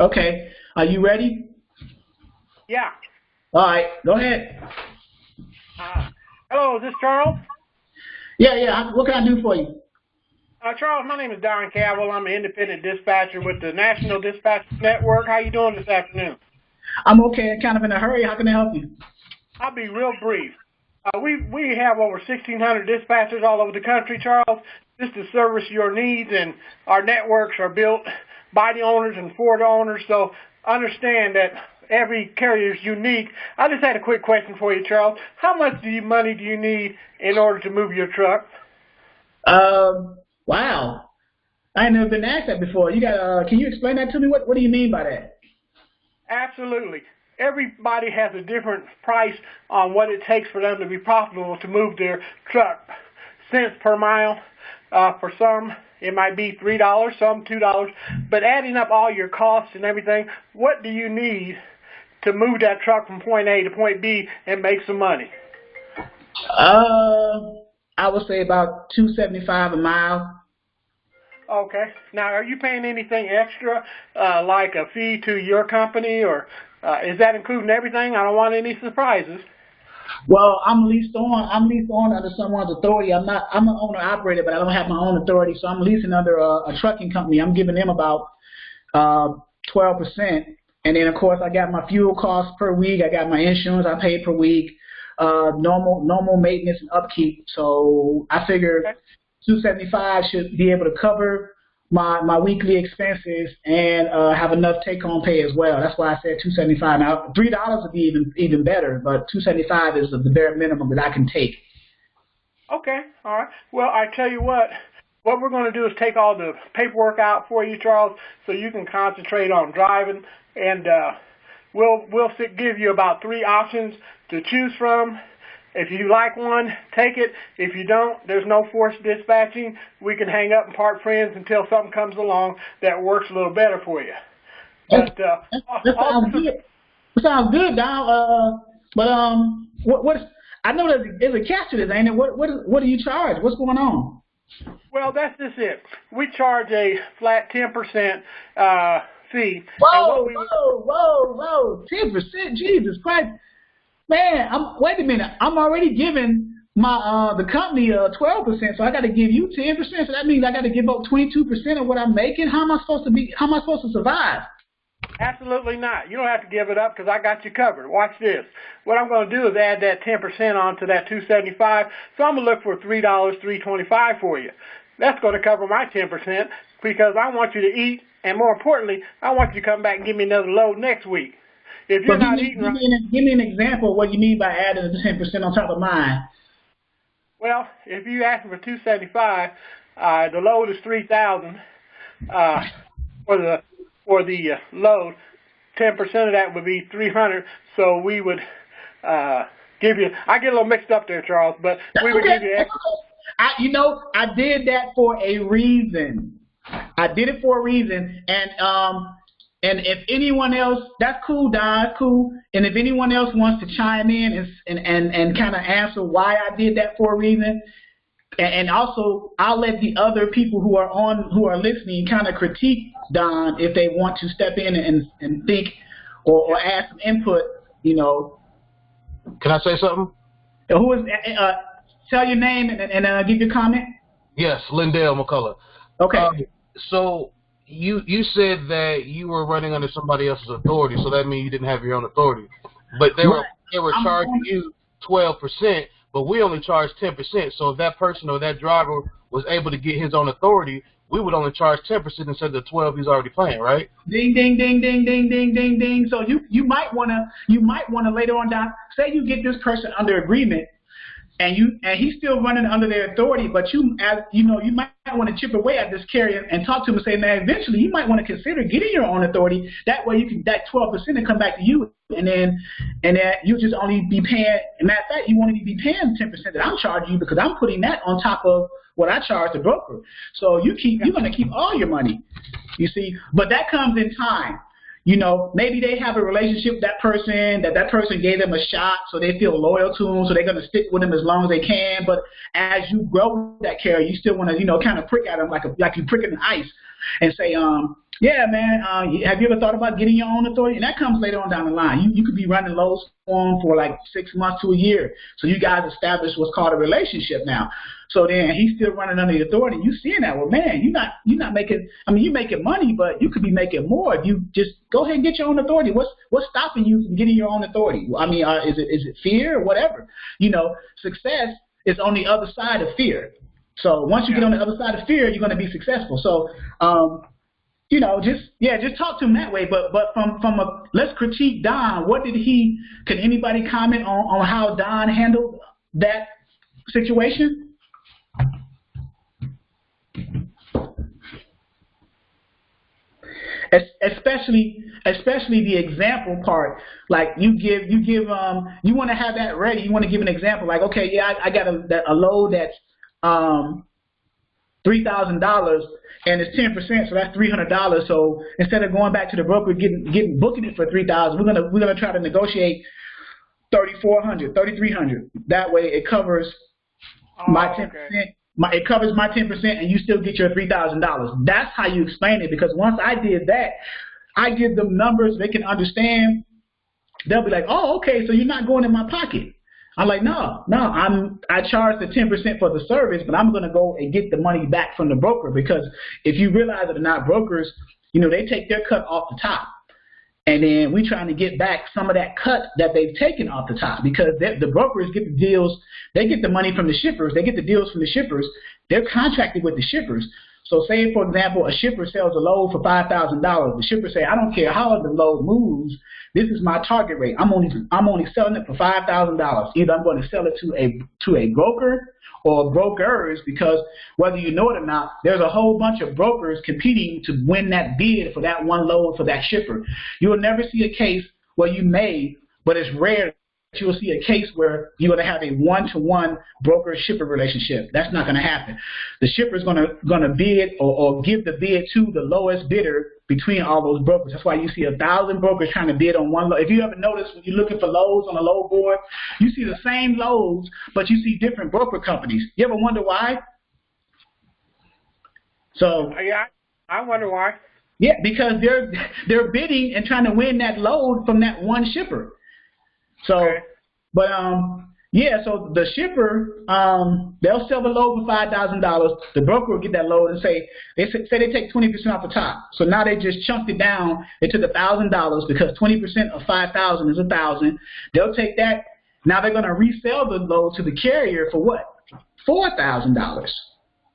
Okay. Are you ready? Yeah. All right. Go ahead. Hello, is this Charles? Yeah. What can I do for you? Charles, my name is Don Cavill. I'm an independent dispatcher with the National Dispatch Network. How you doing this afternoon? I'm okay. Kind of in a hurry. How can I help you? I'll be real brief. We have over 1,600 dispatchers all over the country, Charles, just to service your needs, and our networks are built by the owners and for the owners, so understand that every carrier is unique. I just had a quick question for you, Charles. How much money do you need in order to move your truck? Wow. I ain't never been asked that before. Can you explain that to me? What do you mean by that? Absolutely. Everybody has a different price on what it takes for them to be profitable to move their truck. Cents per mile. For some, it might be $3, some $2. But adding up all your costs and everything, what do you need to move that truck from point A to point B and make some money? I would say about $2.75 a mile. Okay. Now, are you paying anything extra, like a fee to your company, or is that including everything? I don't want any surprises. Well, I'm leased on under someone's authority. I'm an owner operator, but I don't have my own authority, so I'm leasing under a trucking company. I'm giving them about 12%, and then of course I got my fuel costs per week. I got my insurance I pay per week, normal maintenance and upkeep. So I figure $2.75 should be able to cover my weekly expenses and have enough take-home pay as well. That's why I said $2.75. Now $3 would be even better, but $2.75 is the bare minimum that I can take. Okay, all right. Well, I tell you what, what we're going to do is take all the paperwork out for you, Charles, so you can concentrate on driving, and we'll give you about 3 options to choose from. If you like one, take it. If you don't, there's no forced dispatching. We can hang up and part friends until something comes along that works a little better for you. But That sounds good. That sounds good, Don. But what? I know there's a catch to this, ain't it? What do you charge? What's going on? Well, that's just it. We charge a flat 10% fee. Whoa! 10%? Jesus Christ, man! Wait a minute. I'm already giving my the company 12%, so I got to give you 10%. So that means I got to give up 22% of what I'm making. How am I supposed to survive? Absolutely not. You don't have to give it up because I got you covered. Watch this. What I'm going to do is add that 10% onto that $275. So I'm going to look for $3.25 for you. That's going to cover my 10% because I want you to eat, and more importantly, I want you to come back and give me another load next week. If you're not eating right, give me an example of what you mean by adding the 10% on top of mine. Well, if you ask for $275, the load is $3,000 for the load. 10% of that would be $300. So we would give you. I get a little mixed up there, Charles, but we would give you extra. I did that for a reason. I did it for a reason, and if anyone else, that's cool, Don, that's cool. And if anyone else wants to chime in and kind of answer why I did that for a reason, and also I'll let the other people who are listening kind of critique Don if they want to step in and think or add some input. You know. Can I say something? Who is? Tell your name and give your comment. Yes, Lindell McCullough. Okay. So you said that you were running under somebody else's authority, so that means you didn't have your own authority. But they were charging you 12%, but we only charge 10%. So if that person or that driver was able to get his own authority, we would only charge 10% instead of the 12 he's already paying, right? Ding ding ding ding ding ding ding ding. So you might wanna later on down, say you get this person under agreement. And he's still running under their authority, but you might want to chip away at this carrier and talk to him and say, man, eventually you might want to consider getting your own authority. That way that 12% will come back to you, and then you just only be paying. Matter of fact, you won't even be paying 10% that I'm charging you because I'm putting that on top of what I charge the broker. So you're going to keep all your money, you see. But that comes in time. You know, maybe they have a relationship with that person gave them a shot, so they feel loyal to him, so they're going to stick with him as long as they can. But as you grow that carrier, you still want to, kind of prick at them like you prick in ice and say, yeah, man, have you ever thought about getting your own authority? And that comes later on down the line. You could be running lows for like 6 months to a year. So you guys establish what's called a relationship now. So then he's still running under the authority. You seeing that? Well, man, you're not making. I mean, you're making money, but you could be making more if you just go ahead and get your own authority. What's stopping you from getting your own authority? I mean, is it fear or whatever? Success is on the other side of fear. So once you get on the other side of fear, you're going to be successful. So, just talk to him that way. But let's critique Don. Can anybody comment on how Don handled that situation? Especially the example part. Like you want to have that ready. You want to give an example. Like, okay, yeah, I got a load that's $3,000 and it's 10%, so that's $300. So instead of going back to the broker booking it for $3,000, we're gonna try to negotiate $3,400, $3,300. That way it covers my 10%. Okay. It covers my 10%, and you still get your $3,000. That's how you explain it. Because once I did that, I give them numbers they can understand. They'll be like, "Oh, okay, so you're not going in my pocket." I'm like, "No, I charge the 10% for the service, but I'm going to go and get the money back from the broker because if you realize that they're not brokers, they take their cut off the top." And then we're trying to get back some of that cut that they've taken off the top because the brokers get the deals. They get the money from the shippers. They get the deals from the shippers. They're contracted with the shippers. So say, for example, a shipper sells a load for $5,000. The shipper say, I don't care how the load moves. This is my target rate. I'm only selling it for $5,000. Either I'm going to sell it to a broker or brokers, because whether you know it or not, there's a whole bunch of brokers competing to win that bid for that one load for that shipper. You will never see a case where you may, but it's rare, you will see a case where you're going to have a one-to-one broker-shipper relationship. That's not going to happen. The shipper is going to bid or give the bid to the lowest bidder between all those brokers. That's why you see 1,000 brokers trying to bid on one load. If you ever notice when you're looking for loads on a load board, you see the same loads, but you see different broker companies. You ever wonder why? So yeah, I wonder why. Yeah, because they're bidding and trying to win that load from that one shipper. So, okay. But yeah, so the shipper, they'll sell the load for $5,000. The broker will get that load and say they take 20% off the top. So now they just chunked it down. They took $1,000 because 20% of 5,000 is 1,000. They'll take that. Now they're going to resell the load to the carrier for what? $4,000.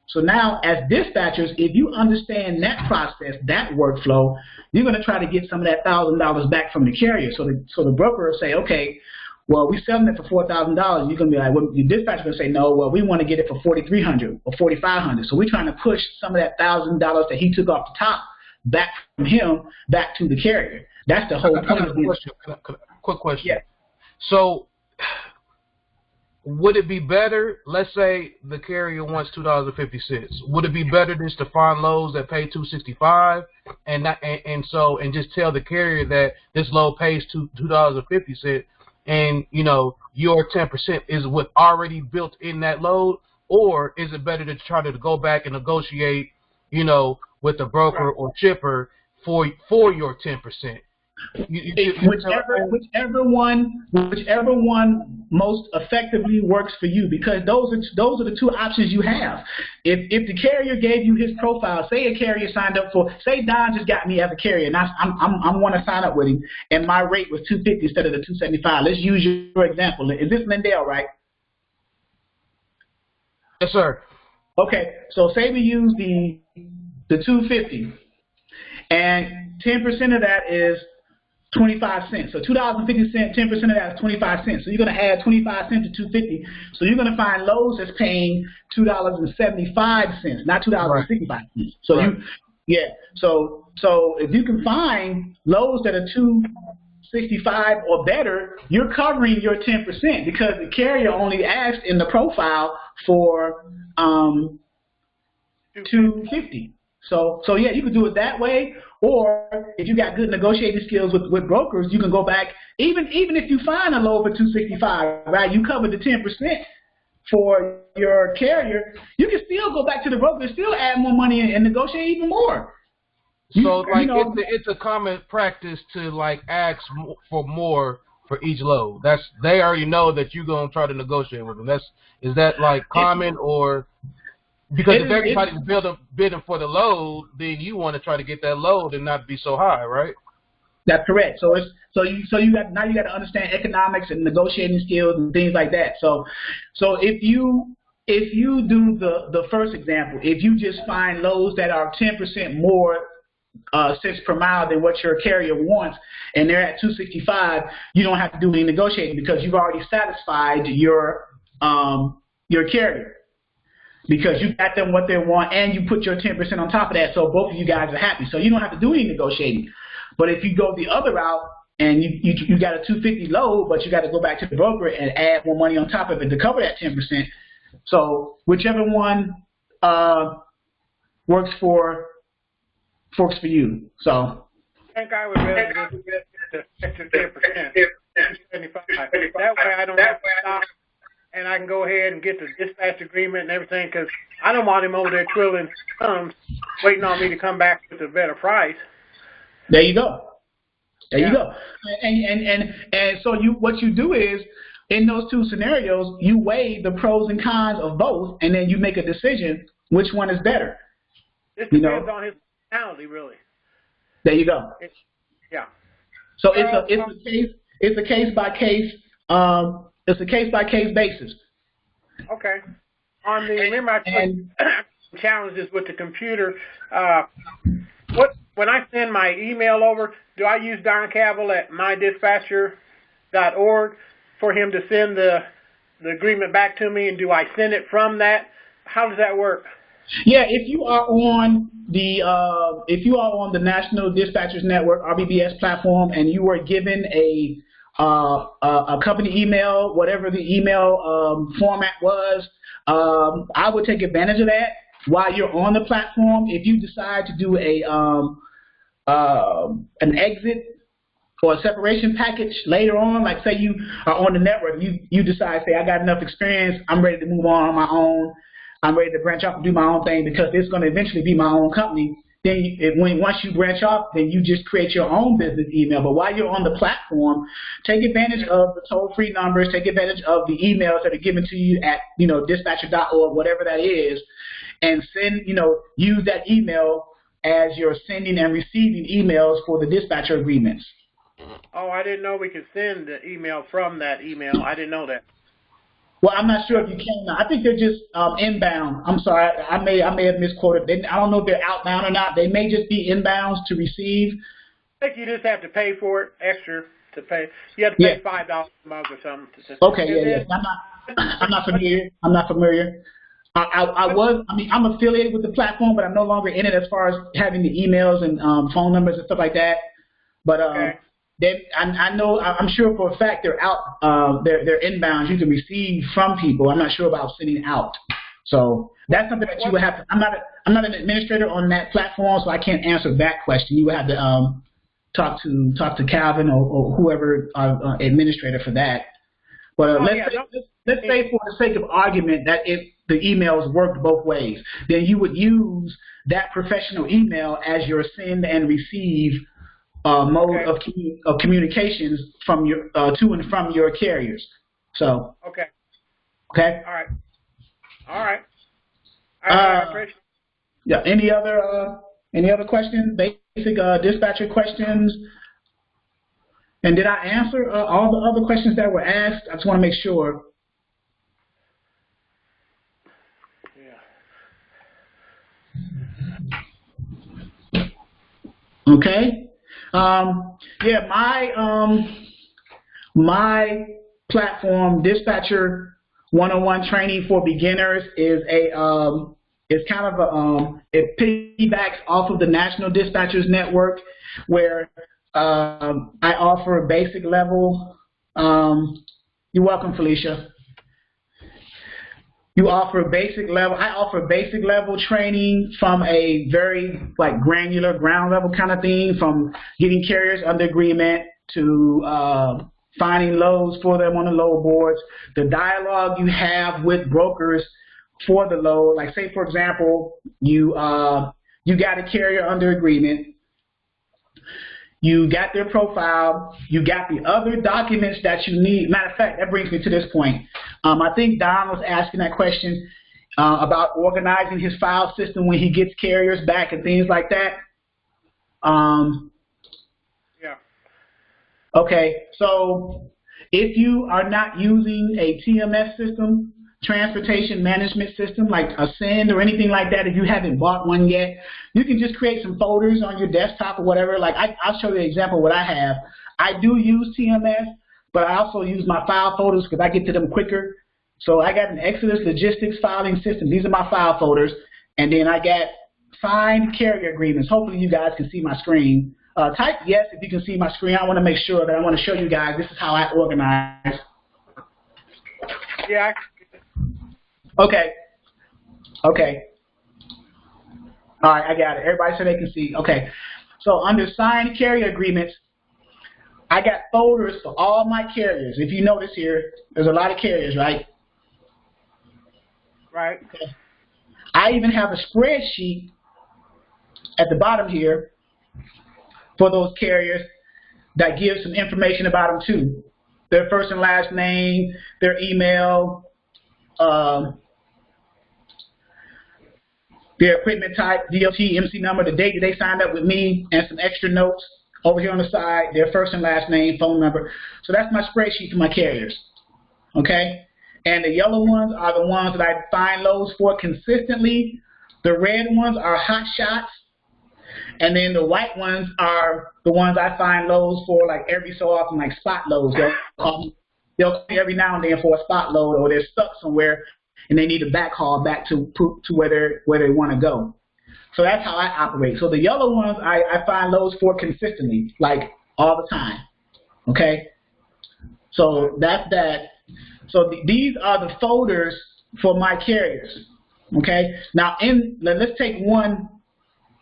So now, as dispatchers, if you understand that process, that workflow, you're going to try to get some of that $1,000 back from the carrier. So the broker will say, okay, well, we're selling it for $4,000. You're going to be like, well, your dispatcher will say, no, well, we want to get it for $4,300 or $4,500. So we're trying to push some of that $1,000 that he took off the top back from him back to the carrier. That's the whole point. I got a question. Quick question. Yeah. So, would it be better? Let's say the carrier wants $2.50. Would it be better just to find loads that pay $2.65 and just tell the carrier that this load pays $2.50, and you know your 10% is what already built in that load, or is it better to try to go back and negotiate, you know, with the broker or shipper for your 10%? Whichever one most effectively works for you, because those are the two options you have. If the carrier gave you his profile, say a carrier signed up for, say Don just got me as a carrier, and I'm want to sign up with him, and my rate was $250 instead of the $275. Let's use your example. Is this Lindell, right? Yes, sir. Okay, so say we use the $250, and 10% of that is 25 cents. So $2.50, 10% of that is 25 cents. So you're going to add 25 cents to $2.50. So you're going to find loads that's paying $2.75, not $2.65. Right. So right. So if you can find loads that are $2.65 or better, you're covering your 10% because the carrier only asked in the profile for $2.50. So yeah, you can do it that way, or if you got good negotiating skills with brokers, you can go back, even if you find a load for $2.65, right? You cover the 10% for your carrier, you can still go back to the broker, still add more money and negotiate even more. It's a common practice to like ask for more for each load. They already know that you're gonna try to negotiate with them. Is that like common, or? Because if everybody's bidding for the load, then you want to try to get that load and not be so high, right? That's correct. So you got to understand economics and negotiating skills and things like that. So if you do the first example, if you just find loads that are 10% more cents per mile than what your carrier wants, and they're at $2.65, you don't have to do any negotiating because you've already satisfied your carrier. Because you got them what they want, and you put your 10% on top of that, so both of you guys are happy. So you don't have to do any negotiating. But if you go the other route and you got a $2.50 load, but you got to go back to the broker and add more money on top of it to cover that 10%. So whichever one works for you. So I think I would rather just get the extra 10%, 75. That way I don't have to stop. And I can go ahead and get the dispatch agreement and everything, because I don't want him over there twiddling thumbs, waiting on me to come back with a better price. There you go. You go. And so what you do is, in those two scenarios, you weigh the pros and cons of both, and then you make a decision which one is better. This depends on his personality, really. There you go. So it's a case by case. It's a case-by-case basis. Okay. On the remember challenges with the computer. When I send my email over, do I use Don Cavill at mydispatcher.org for him to send the agreement back to me, and do I send it from that? How does that work? Yeah, if you are on the National Dispatchers Network (RBBS) platform, and you are given a company email, whatever the email format was, I would take advantage of that while you're on the platform. If you decide to do an exit or a separation package later on, like say you are on the network, you decide, say, I got enough experience, I'm ready to move on my own, I'm ready to branch off and do my own thing because it's going to eventually be my own company. Then once you branch off, then you just create your own business email. But while you're on the platform, take advantage of the toll-free numbers, take advantage of the emails that are given to you at, dispatcher.org, whatever that is, and use that email as you're sending and receiving emails for the dispatcher agreements. Oh, I didn't know we could send the email from that email. I didn't know that. Well, I'm not sure if you can. I think they're just inbound. I'm sorry, I may have misquoted. I don't know if they're outbound or not. They may just be inbounds to receive. I think you just have to pay for it extra to pay. You have to pay $5 a month or something. Okay, yeah. I'm not familiar. I'm affiliated with the platform, but I'm no longer in it as far as having the emails and phone numbers and stuff like that. But okay. I'm sure for a fact they're out. They're inbounds you can receive from people. I'm not sure about sending out. So that's something that you would have to. I'm not an administrator on that platform, so I can't answer that question. You would have to talk to Calvin or whoever administrator for that. But let's say for the sake of argument that if the emails worked both ways, then you would use that professional email as your send and receive mode of communications from your to and from your carriers. So okay. All right. I appreciate it. Yeah. Any other questions? Basic dispatcher questions. And did I answer all the other questions that were asked? I just want to make sure. Yeah. Okay. My platform, Dispatcher 101 Training for Beginners, is it's kind of it piggybacks off of the National Dispatchers Network, where I offer a basic level. You're welcome, Felicia. I offer basic level training from a very granular ground level kind of thing, from getting carriers under agreement to finding loads for them on the load boards, the dialogue you have with brokers for the load. Like say for example, you got a carrier under agreement, you got their profile, you got the other documents that you need. Matter of fact, that brings me to this point. I think Don was asking that question about organizing his file system when he gets carriers back and things like that. Yeah. Okay, so if you are not using a TMS system, transportation management system, like Ascend or anything like that, if you haven't bought one yet, you can just create some folders on your desktop or whatever. Like I'll show you an example of what I have. I do use TMS, but I also use my file folders because I get to them quicker. So I got an Exodus Logistics filing system. These are my file folders. And then I got signed carrier agreements. Hopefully you guys can see my screen. Type yes if you can see my screen. I want to make sure that I want to show you guys this is how I organize. Yeah. Okay. All right, I got it. Everybody so they can see. Okay. So under signed carrier agreements, I got folders for all my carriers. If you notice here, there's a lot of carriers, right? Right. Okay. I even have a spreadsheet at the bottom here for those carriers that gives some information about them too. Their first and last name, their email, their equipment type, DOT, MC number, the date that they signed up with me, and some extra notes over here on the side, their first and last name, phone number. So that's my spreadsheet for my carriers, okay? And the yellow ones are the ones that I find loads for consistently. The red ones are hot shots, and then the white ones are the ones I find loads for, like every so often, like spot loads. They'll call me every now and then for a spot load, or they're stuck somewhere and they need a backhaul back to where they want to go. So that's how I operate. So the yellow ones I find loads for consistently, like all the time. Okay. So that's that. So these are the folders for my carriers. Okay. Now let's take one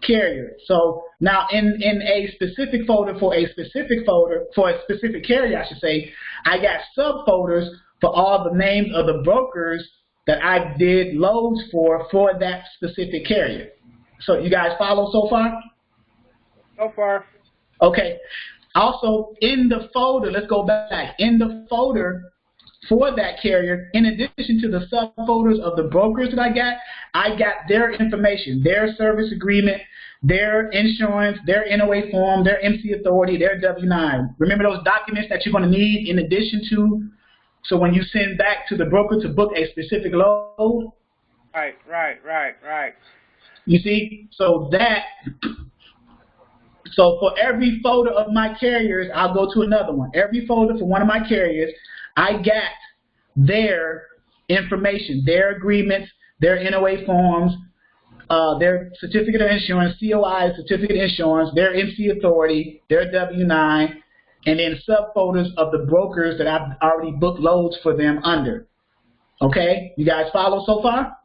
carrier. So now in a specific folder for a specific carrier, I should say, I got subfolders for all the names of the brokers that I did loads for that specific carrier. So you guys follow so far? So far. Okay. Also in the folder, let's go back. In the folder for that carrier, in addition to the subfolders of the brokers that I got their information, their service agreement, their insurance, their NOA form, their MC authority, their W-9. Remember those documents that you're going to need in addition to, so when you send back to the broker to book a specific load? Right. You see? So for every folder of my carriers, I'll go to another one. Every folder for one of my carriers, I got their information, their agreements, their NOA forms, their certificate of insurance, COI, certificate of insurance, their MC authority, their W-9, and then subfolders of the brokers that I've already booked loads for them under. Okay? You guys follow so far?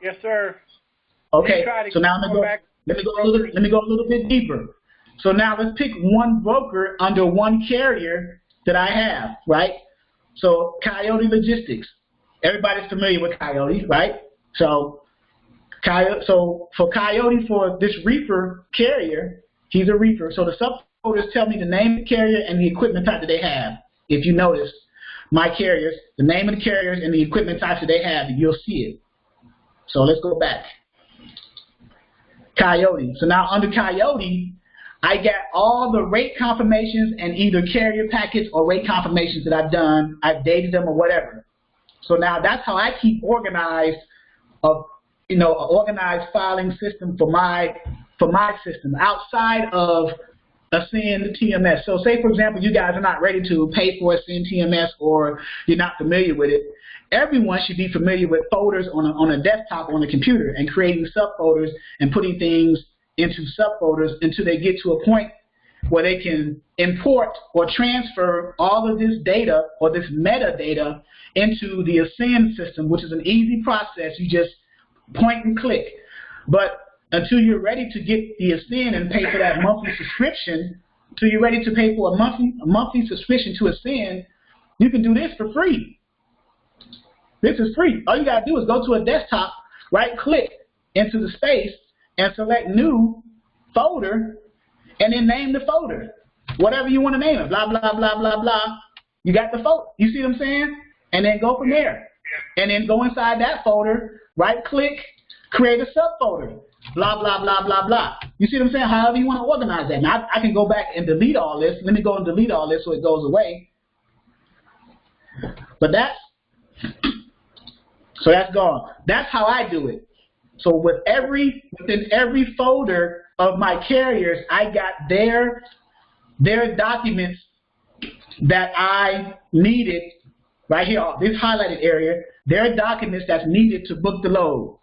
Yes, sir. Okay. So now let me go a little bit deeper. So now let's pick one broker under one carrier that I have, right? So Coyote Logistics. Everybody's familiar with Coyote, right? So for Coyote, for this reefer carrier, he's a reefer. So the subfolders tell me the name of the carrier and the equipment type that they have. If you notice, my carriers, the name of the carriers and the equipment types that they have, you'll see it. So let's go back. Coyote. So now under Coyote, I got all the rate confirmations and either carrier packets or rate confirmations that I've done. I've dated them or whatever. So now that's how I keep organized, an organized filing system for my system outside of Ascend TMS. So say, for example, you guys are not ready to pay for Ascend TMS or you're not familiar with it. Everyone should be familiar with folders on a desktop or on a computer and creating subfolders and putting things into subfolders until they get to a point where they can import or transfer all of this data or this metadata into the Ascend system, which is an easy process. You just point and click. But until you're ready to get the Ascend and pay for that monthly subscription, until you're ready to pay for a monthly subscription to Ascend, you can do this for free. This is free. All you got to do is go to a desktop, right-click into the space, and select New Folder, and then name the folder. Whatever you want to name it, blah, blah, blah, blah, blah. You got the folder. You see what I'm saying? And then go from there. And then go inside that folder, right-click, create a subfolder, blah, blah, blah, blah, blah. You see what I'm saying? However you want to organize that. Now, I can go back and delete all this. Let me go and delete all this so it goes away. But so that's gone. That's how I do it. So within every folder of my carriers, I got their documents that I needed right here, this highlighted area, their documents that's needed to book the load.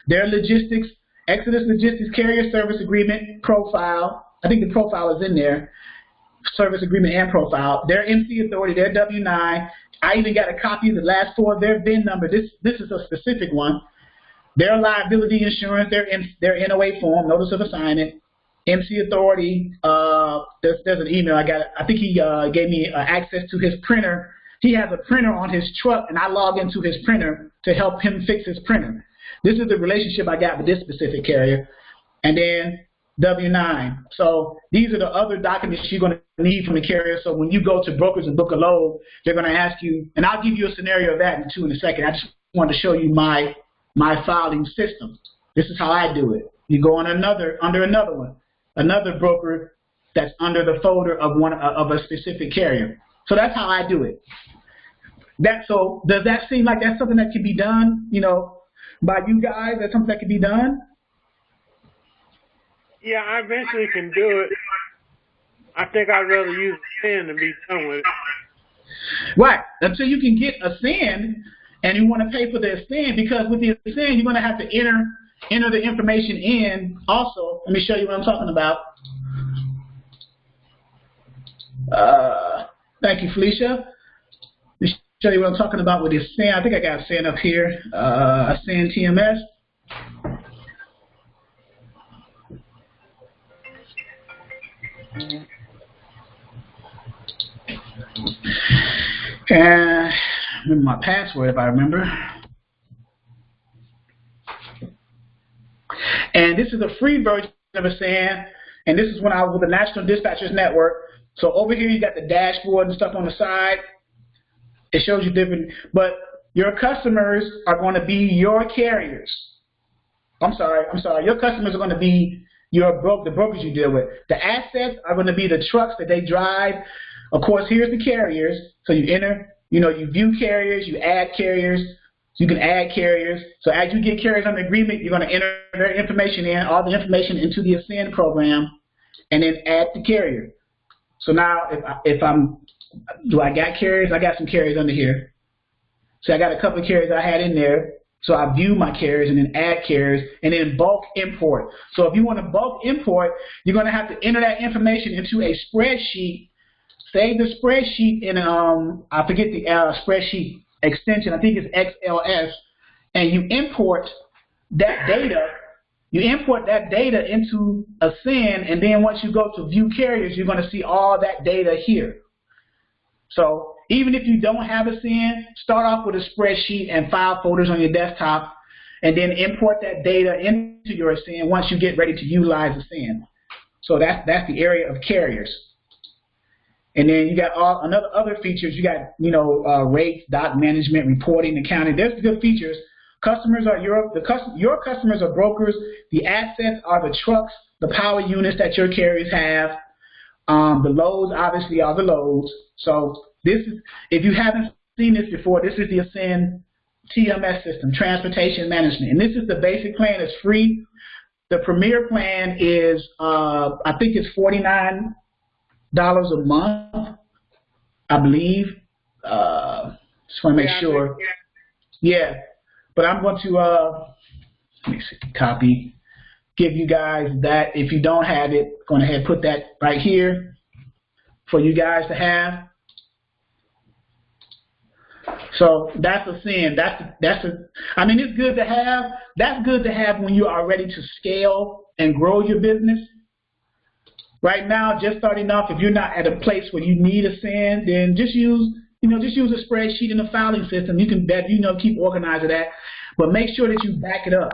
Their logistics, Exodus Logistics Carrier Service Agreement profile. I think the profile is in there. Service agreement and profile. Their MC authority, their W-9. I even got a copy of the last four of their VIN number. This is a specific one. Their liability insurance, their NOA form, notice of assignment, MC authority. There's an email I got. I think he gave me access to his printer. He has a printer on his truck, and I log into his printer to help him fix his printer. This is the relationship I got with this specific carrier. And then W-9. So these are the other documents you're going to need from the carrier. So when you go to brokers and book a load, they're going to ask you, and I'll give you a scenario of that in a second. I just wanted to show you my filing system. This is how I do it. You go on under another one, another broker that's under the folder of a specific carrier. So that's how I do it. So does that seem like that's something that can be done, by you guys? That's something that can be done? Yeah, I eventually can do it. I think I'd rather use a SIN to be done with it. Right. Until you can get a SIN, and you want to pay for the SIN, because with the SIN, you're going to have to enter the information in also. Let me show you what I'm talking about. Thank you, Felicia. Let me show you what I'm talking about with this SIN. I think I got a SIN up here. SIN TMS. And remember my password if I remember. And this is a free version of a SIN, and this is when I was with the National Dispatchers Network. So over here you got the dashboard and stuff on the side. It shows you different, but your customers are going to be your carriers. I'm sorry. Your customers are going to be the brokers you deal with. The assets are going to be the trucks that they drive. Of course, here's the carriers. So you enter, you view carriers, you add carriers. So you can add carriers. So as you get carriers under agreement, you're going to enter their information in, all the information into the Ascend program, and then add the carrier. So now, do I got carriers? I got some carriers under here. So I got a couple of carriers I had in there. So I view my carriers and then add carriers and then bulk import. So if you want to bulk import, you're going to have to enter that information into a spreadsheet. Save the spreadsheet in, I forget the spreadsheet extension. I think it's XLS. And you import that data. You import that data into Ascend, and then once you go to view carriers, you're going to see all that data here. So even if you don't have Ascend, start off with a spreadsheet and file folders on your desktop, and then import that data into your Ascend once you get ready to utilize Ascend. So that's the area of carriers. And then you got other features. You got rates, doc management, reporting, accounting. There's good features. Customers are your customers are brokers. The assets are the trucks, the power units that your carriers have. The loads obviously are the loads. So this is, if you haven't seen this before, this is the Ascend TMS system, transportation management, and this is the basic plan. It's free. The premier plan is I think it's $49 a month, I believe. Just want to make sure. Yeah. But I'm going to, let me see, copy, give you guys that. If you don't have it, go ahead and put that right here for you guys to have. So that's a SIN. I mean, it's good to have. That's good to have when you are ready to scale and grow your business. Right now, just starting off, if you're not at a place where you need a SIN, then just use a spreadsheet and a filing system. You can keep organizing that, but make sure that you back it up.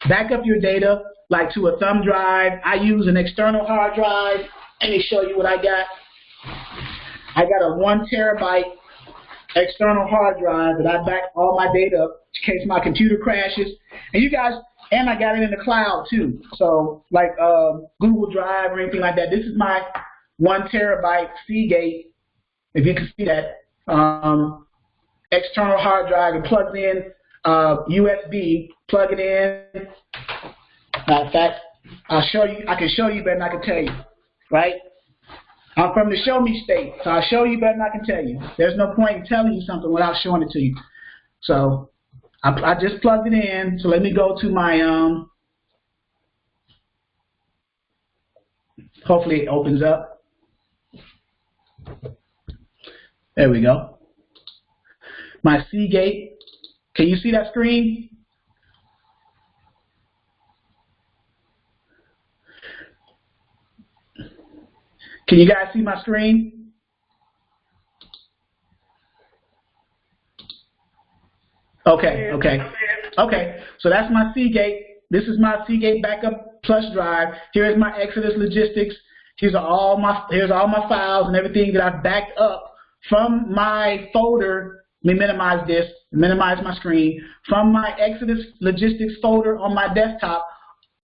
Back up your data, like to a thumb drive. I use an external hard drive. Let me show you what I got. I got a 1 terabyte external hard drive that I back all my data up in case my computer crashes. And I got it in the cloud too. So like Google Drive or anything like that. This is my 1 terabyte Seagate, if you can see that. External hard drive. It plugs in USB. Plug it in. Matter of fact, I can show you better than I can tell you, right? I'm from the show me state, so I'll show you better than I can tell you. There's no point in telling you something without showing it to you. So I just plugged it in. So let me go to my hopefully it opens up. There we go. My Seagate. Can you see that screen? Can you guys see my screen? Okay. So that's my Seagate. This is my Seagate Backup Plus drive. Here's my Exodus Logistics. Here's all my files and everything that I've backed up from my folder. Let me minimize this, minimize my screen. From my Exodus Logistics folder on my desktop,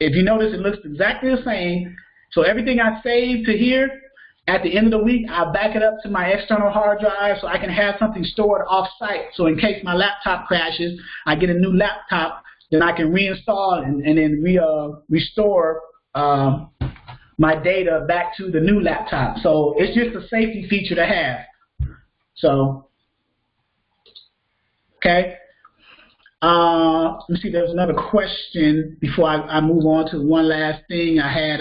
if you notice, it looks exactly the same. So everything I saved to here, at the end of the week, I back it up to my external hard drive so I can have something stored off-site. So in case my laptop crashes, I get a new laptop then I can reinstall and then restore my data back to the new laptop. So it's just a safety feature to have. So, okay. Let me see, there's another question before I move on to one last thing. I had,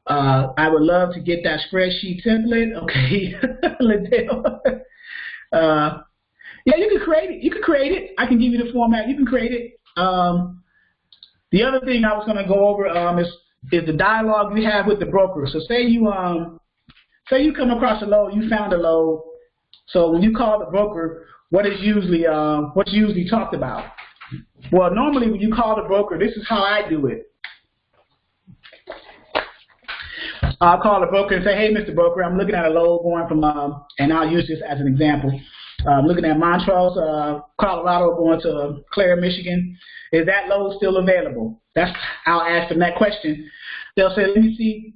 I would love to get that spreadsheet template. Okay, Liddell. Yeah, you can create it. You can create it. I can give you the format. You can create it. The other thing I was going to go over is the dialogue you have with the broker. So say you come across a load, you found a load. So when you call the broker, what's usually talked about? Well, normally when you call the broker, this is how I do it. I'll call the broker and say, hey, Mr. Broker, I'm looking at a load going from, and I'll use this as an example. I'm looking at Montrose, Colorado, going to Clare, Michigan. Is that load still available? I'll ask them that question. They'll say, let me see.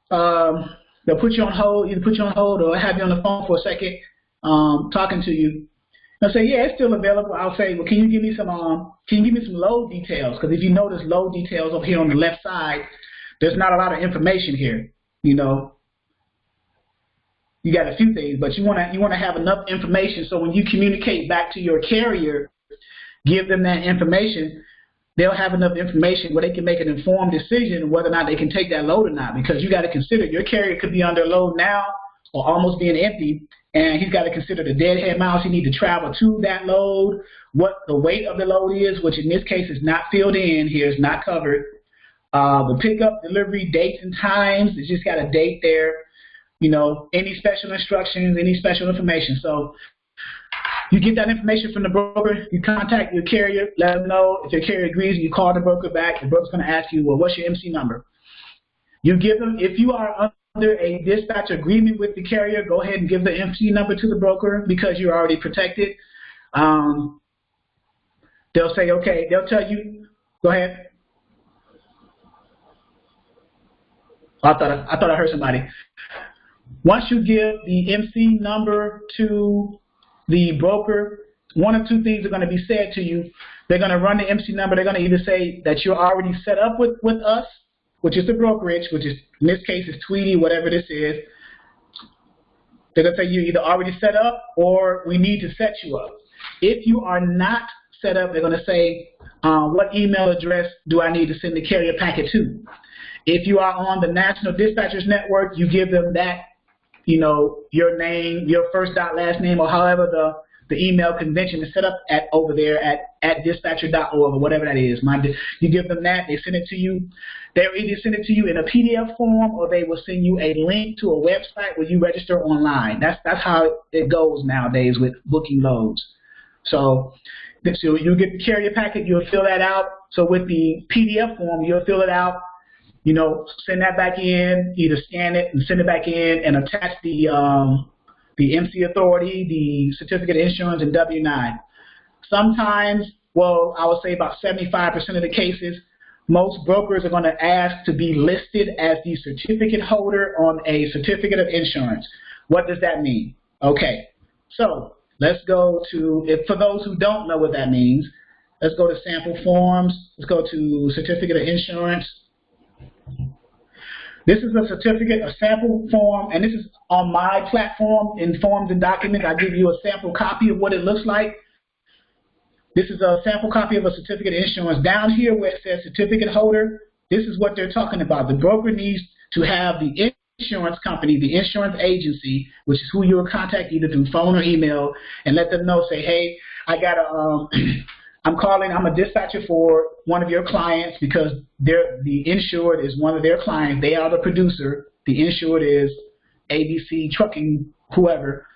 They'll put you on hold, either put you on hold or have you on the phone for a second, talking to you. They'll say, yeah, it's still available. I'll say, well, can you give me some load details? Because if you notice load details over here on the left side, there's not a lot of information here. You know, you got a few things, but you want to have enough information so when you communicate back to your carrier, give them that information. They'll have enough information where they can make an informed decision whether or not they can take that load or not. Because you got to consider your carrier could be under load now or almost being empty, and he's got to consider the deadhead miles he need to travel to that load, what the weight of the load is, which in this case is not filled in here, is not covered. The pickup, delivery, dates and times, it's just got a date there. You know, any special instructions, any special information. So you get that information from the broker, you contact your carrier, let them know. If your carrier agrees, you call the broker back. The broker's going to ask you, well, what's your MC number? You give them, if you are under a dispatch agreement with the carrier, go ahead and give the MC number to the broker because you're already protected. They'll say, okay, they'll tell you, go ahead. I thought I heard somebody. Once you give the MC number to the broker, one of two things are going to be said to you. They're going to run the MC number. They're going to either say that you're already set up with us, which is the brokerage, which is, in this case, is Tweety, whatever this is. They're going to say you're either already set up or we need to set you up. If you are not set up, they're going to say, what email address do I need to send the carrier packet to? If you are on the National Dispatchers Network, you give them that, you know, your name, your first dot last name, or however the email convention is set up at over there at dispatcher.org or whatever that is. You give them that, they send it to you. They'll either send it to you in a PDF form or they will send you a link to a website where you register online. That's how it goes nowadays with booking loads. So you get the carrier packet, you'll fill that out. So with the PDF form, you'll fill it out. You know, send that back in, either scan it and send it back in and attach the MC authority, the certificate of insurance, and W-9. Sometimes, well, I would say about 75% of the cases, most brokers are going to ask to be listed as the certificate holder on a certificate of insurance. What does that mean? Okay, so let's go to, for those who don't know what that means, let's go to sample forms. Let's go to certificate of insurance. This is a certificate, a sample form, and this is on my platform in Forms and Documents. I give you a sample copy of what it looks like. This is a sample copy of a certificate of insurance. Down here where it says certificate holder, this is what they're talking about. The broker needs to have the insurance company, the insurance agency, which is who you will contact either through phone or email, and let them know, say, hey, I got I'm calling, I'm a dispatcher for one of your clients because the insured is one of their clients. They are the producer. The insured is ABC Trucking, whoever.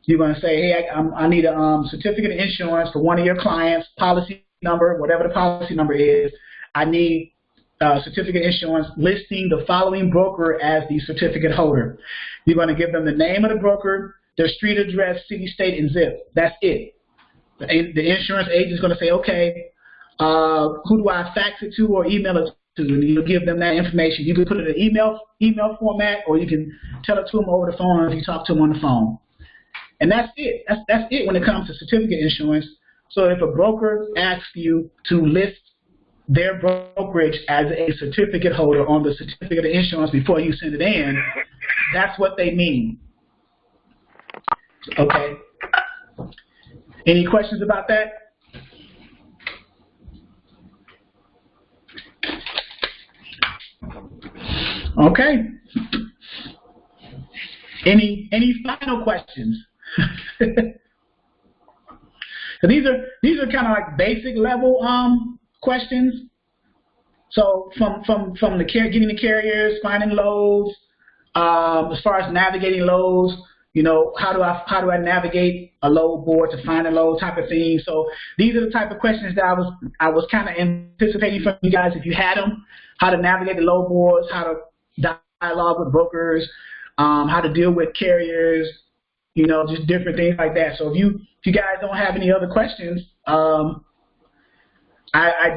You're going to say, hey, I need a certificate of insurance for one of your clients, policy number, whatever the policy number is. I need a certificate of insurance listing the following broker as the certificate holder. You're going to give them the name of the broker, their street address, city, state, and zip. That's it. The insurance agent is going to say, okay, who do I fax it to or email it to? And you'll give them that information. You can put it in email format, or you can tell it to them over the phone if you talk to them on the phone. And that's it. That's it when it comes to certificate insurance. So if a broker asks you to list their brokerage as a certificate holder on the certificate of insurance before you send it in, that's what they mean. Okay. Any questions about that? Okay. Any final questions? So these are kind of like basic level questions. So from the getting the carriers, finding loads, as far as navigating loads, you know, how do I navigate a load board to find a load type of thing. So these are the type of questions that I was kind of anticipating from you guys if you had them. How to navigate the load boards, how to dialogue with brokers, how to deal with carriers, you know, just different things like that. So if you guys don't have any other questions, I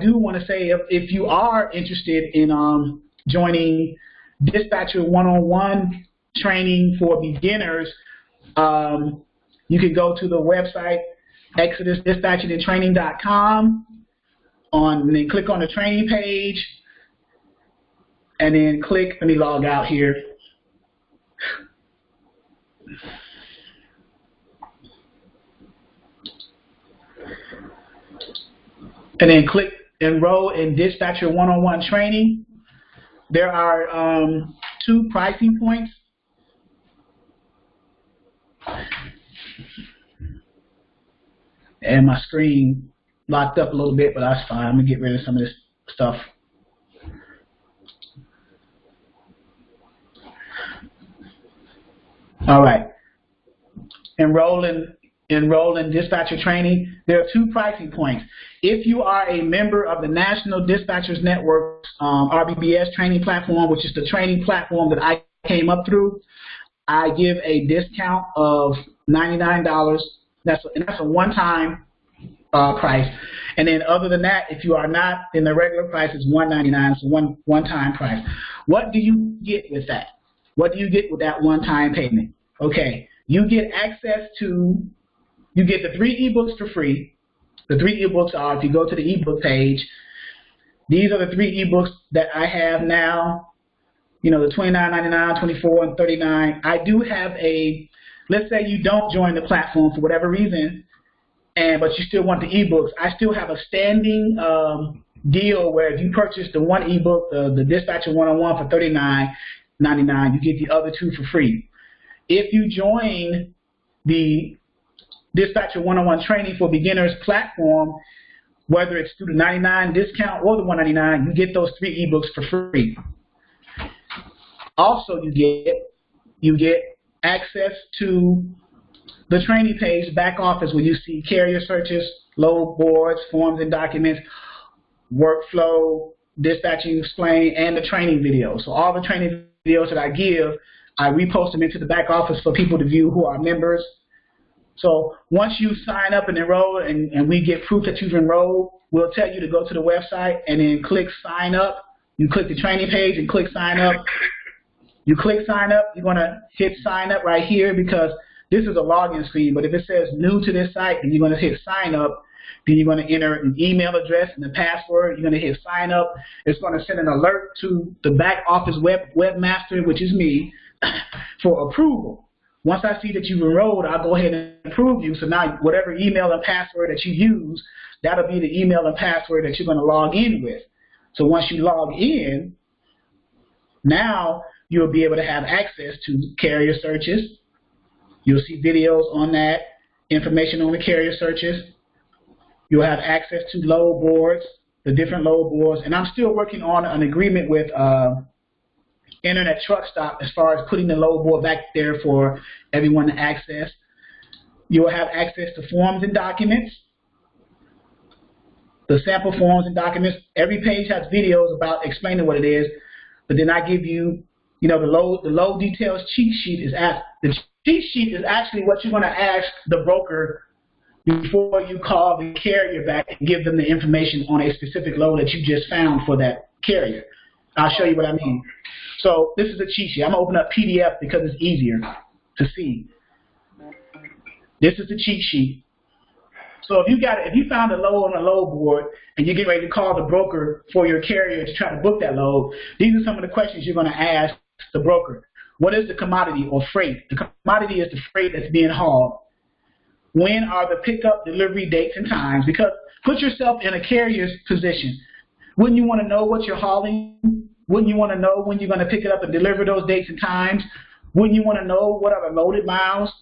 do want to say if you are interested in joining Dispatcher One-on-One training for beginners, you can go to the website ExodusDispatchingandTraining.com and then click on the training page, and then click. Let me log out here. And then click Enroll in Dispatcher One-on-One Training. There are 2 pricing points. And my screen locked up a little bit, but that's fine. I'm going to get rid of some of this stuff. All right. Enroll in Dispatcher Training. There are 2 pricing points. If you are a member of the National Dispatchers Network RBBS training platform, which is the training platform that I came up through, I give a discount of $99. That's a one-time price. And then other than that, if you are not, then the regular price is $199. It's a one-time price. What do you get with that? What do you get with that one-time payment? Okay, you get access to, you get the 3 ebooks for free. The 3 ebooks are, if you go to the ebook page, these are the 3 ebooks that I have now. You know, the $29.99, $24, and $39. I do have a, let's say you don't join the platform for whatever reason, but you still want the ebooks. I still have a standing deal where if you purchase the 1 ebook, the Dispatcher One-on-One for $39.99, you get the other 2 for free. If you join the Dispatcher One-on-One Training for Beginners platform, whether it's through the $99 discount or the $199, you get those 3 ebooks for free. Also, you get access to the training page, back office, where you see carrier searches, load boards, forms and documents, workflow, dispatching explained, and the training videos. So all the training videos that I give, I repost them into the back office for people to view who are members. So once you sign up and enroll and we get proof that you've enrolled, we'll tell you to go to the website and then click sign up. You click the training page and click sign up. You click sign up, you're going to hit sign up right here because this is a login screen, but if it says new to this site, then you're going to hit sign up. Then you're going to enter an email address and the password. You're going to hit sign up. It's going to send an alert to the back office webmaster, which is me, for approval. Once I see that you've enrolled, I'll go ahead and approve you. So now whatever email and password that you use, that'll be the email and password that you're going to log in with. So once you log in, now you'll be able to have access to carrier searches. You'll see videos on that, information on the carrier searches. You'll have access to load boards, the different load boards. And I'm still working on an agreement with Internet Truck Stop as far as putting the load board back there for everyone to access. You'll have access to forms and documents, the sample forms and documents. Every page has videos about explaining what it is, but then I give you, you know, the load details cheat sheet is the cheat sheet is actually what you're going to ask the broker before you call the carrier back and give them the information on a specific load that you just found for that carrier. I'll show you what I mean. So this is a cheat sheet. I'm going to open up PDF because it's easier to see. This is the cheat sheet. So if you found a load on a load board and you get ready to call the broker for your carrier to try to book that load, these are some of the questions you're going to ask the broker. What is the commodity or freight? The commodity is the freight that's being hauled. When are the pickup delivery dates and times? Because put yourself in a carrier's position. Wouldn't you want to know what you're hauling? Wouldn't you want to know when you're going to pick it up and deliver those dates and times? Wouldn't you want to know what are the loaded miles?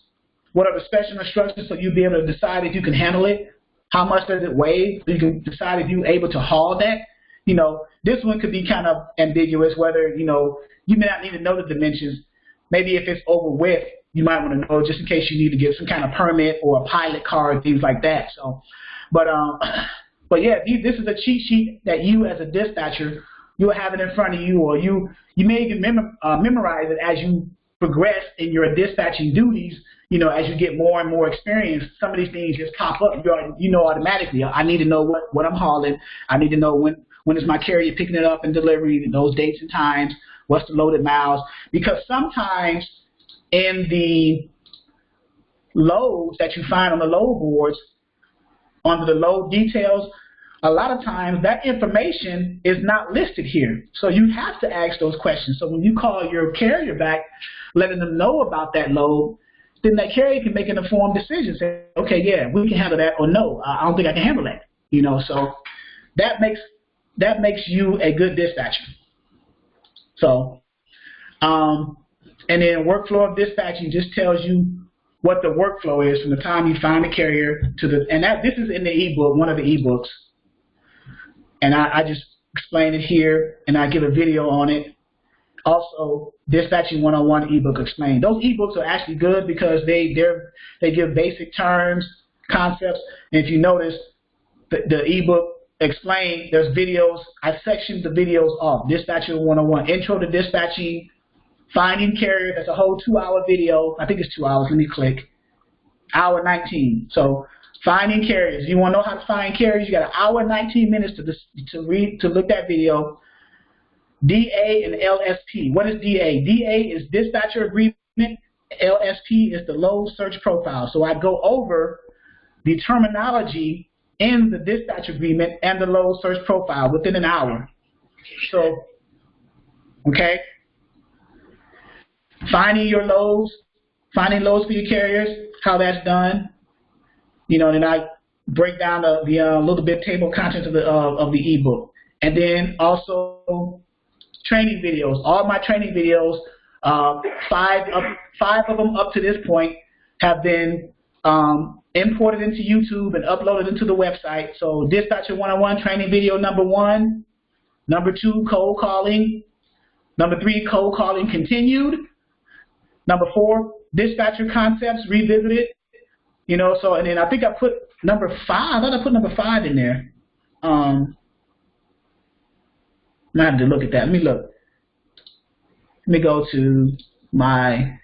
What are the special instructions so you'll be able to decide if you can handle it? How much does it weigh? So you can decide if you're able to haul that. You know, this one could be kind of ambiguous whether, you know, you may not need to know the dimensions. Maybe if it's over width, you might want to know just in case you need to get some kind of permit or a pilot card, things like that. So, but yeah, this is a cheat sheet that you as a dispatcher, you'll have it in front of you, or you may even memorize it as you progress in your dispatching duties. You know, as you get more and more experience, some of these things just pop up. You know automatically. I need to know what I'm hauling. I need to know when is my carrier picking it up and delivering, those dates and times. What's the loaded miles? Because sometimes in the loads that you find on the load boards, under the load details, a lot of times that information is not listed here. So you have to ask those questions. So when you call your carrier back, letting them know about that load, then that carrier can make an informed decision. Say, okay, yeah, we can handle that, or no, I don't think I can handle that. You know, so that makes you a good dispatcher. So, and then workflow of dispatching just tells you what the workflow is from the time you find the carrier to this is in the ebook, one of the ebooks. And I just explain it here, and I give a video on it. Also, Dispatching 101 ebook explained. Those ebooks are actually good because they give basic terms, concepts, and if you notice, the ebook explained, there's videos. I sectioned the videos off. Dispatching 101, Intro to Dispatching, Finding Carrier. That's a whole 2-hour video. I think it's 2 hours. Let me click. Hour 19. So finding carriers. You want to know how to find carriers? You got an hour and 19 minutes to look that video. DA and LSP. What is DA? DA is dispatcher agreement. LSP is the load search profile. So I go over the terminology in the dispatch agreement and the load search profile within an hour. So, okay. Finding your loads, finding loads for your carriers, how that's done. You know, then I break down the little bit table contents of the ebook, and then also training videos. All my training videos, 5 of them up to this point, have been imported into YouTube and uploaded into the website. So Dispatcher 101 training video number 1, number 2 cold calling, number 3 cold calling continued, number 4 dispatcher concepts revisited. You know, so, and then I think I put number 5. I thought I put number 5 in there. I have to look at that. Let me look. Let me go to my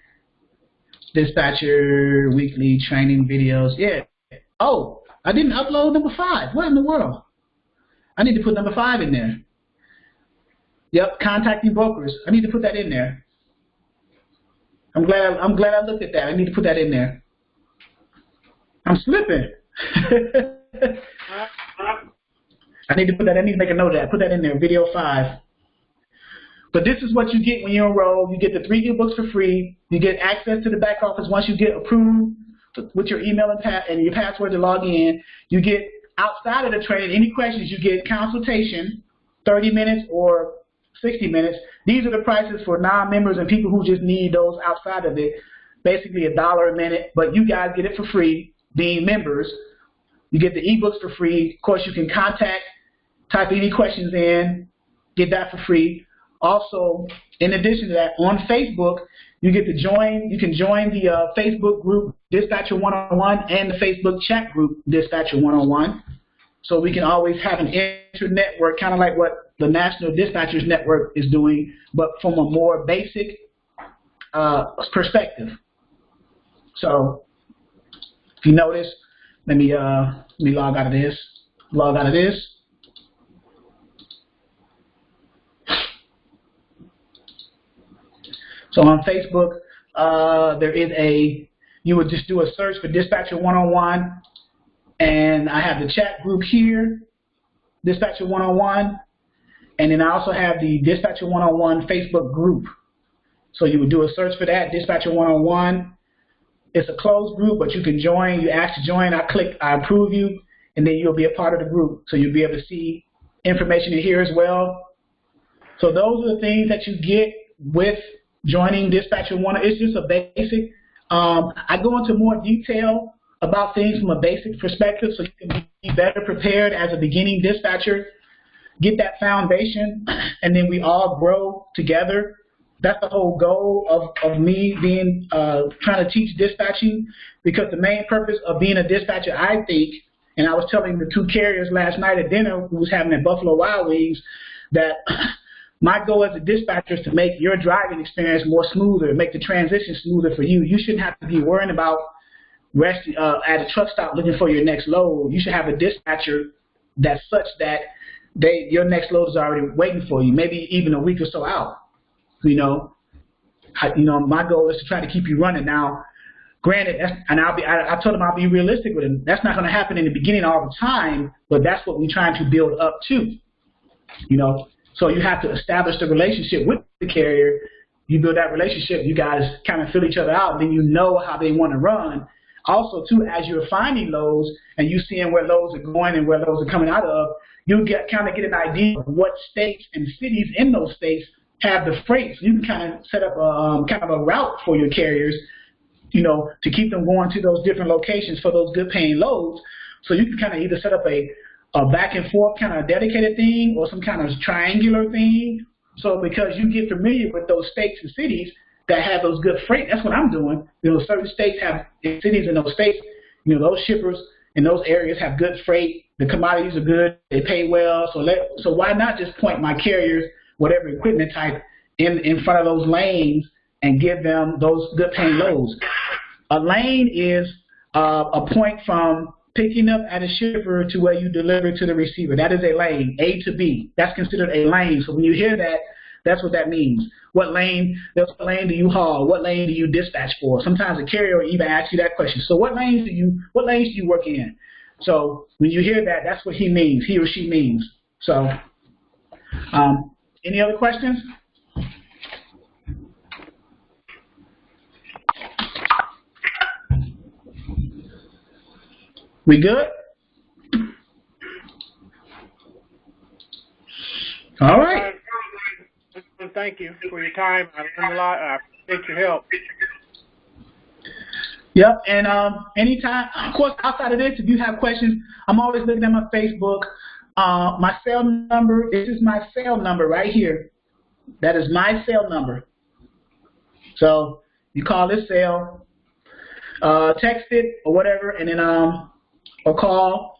dispatcher weekly training videos. Yeah. Oh, I didn't upload number 5. What in the world? I need to put number 5 in there. Yep, contacting brokers. I need to put that in there. I'm glad I looked at that. I need to put that in there. I'm slipping. I need to put that. I need to make a note of that. Put that in there. Video 5. But this is what you get when you enroll. You get the 3 ebooks for free. You get access to the back office once you get approved with your email and your password to log in. You get, outside of the training, any questions, you get consultation, 30 minutes or 60 minutes. These are the prices for non-members and people who just need those outside of it. Basically $1 a minute, but you guys get it for free being members. You get the ebooks for free. Of course, you can contact, type any questions in, get that for free. Also, in addition to that, on Facebook, you get to join. You can join the Facebook group Dispatcher 101 and the Facebook chat group Dispatcher 101. So we can always have an inter-network, kind of like what the National Dispatchers Network is doing, but from a more basic perspective. So if you notice, let me log out of this. Log out of this. So on Facebook, there is you would just do a search for Dispatcher 101, and I have the chat group here, Dispatcher 101, and then I also have the Dispatcher 101 Facebook group. So you would do a search for that, Dispatcher 101. It's a closed group, but you can join. You ask to join, I click, I approve you, and then you'll be a part of the group. So you'll be able to see information in here as well. So those are the things that you get with joining Dispatcher 101. It's just a basic. I go into more detail about things from a basic perspective so you can be better prepared as a beginning dispatcher, get that foundation, and then we all grow together. That's the whole goal of me being trying to teach dispatching, because the main purpose of being a dispatcher, I think, and I was telling the two carriers last night at dinner who was having at Buffalo Wild Wings, that my goal as a dispatcher is to make your driving experience more smoother, make the transition smoother for you. You shouldn't have to be worrying about at a truck stop looking for your next load. You should have a dispatcher that's such that your next load is already waiting for you, maybe even a week or so out. My goal is to try to keep you running. Now, granted, I told them I'll be realistic with them. That's not going to happen in the beginning all the time, but that's what we're trying to build up to. So you have to establish the relationship with the carrier. You build that relationship, you guys kind of fill each other out, and then you know how they want to run. Also, too, as you're finding loads and you seeing where loads are going and where loads are coming out of, you kind of get an idea of what states and cities in those states have the freight. So you can kind of set up kind of a route for your carriers, to keep them going to those different locations for those good paying loads. So you can kind of either set up a back and forth kind of dedicated thing or some kind of triangular thing. So because you get familiar with those states and cities that have those good freight, that's what I'm doing. Certain states have cities in those states, those shippers in those areas have good freight. The commodities are good. They pay well. So why not just point my carriers, whatever equipment type, in front of those lanes and give them those good paying loads? A lane is a point from picking up at a shipper to where you deliver to the receiver. That is a lane, A to B. That's considered a lane. So when you hear that, that's what that means. What lane do you haul? What lane do you dispatch for? Sometimes a carrier will even ask you that question. So what lanes do you work in? So when you hear that, that's what he or she means. So any other questions? We good? All right. Thank you for your time. I learned a lot. I appreciate your help. Yep, and anytime, of course, outside of this, if you have questions, I'm always looking at my Facebook. My cell number, this is my cell number right here. That is my cell number. So you call this cell, text it or whatever, and then or call.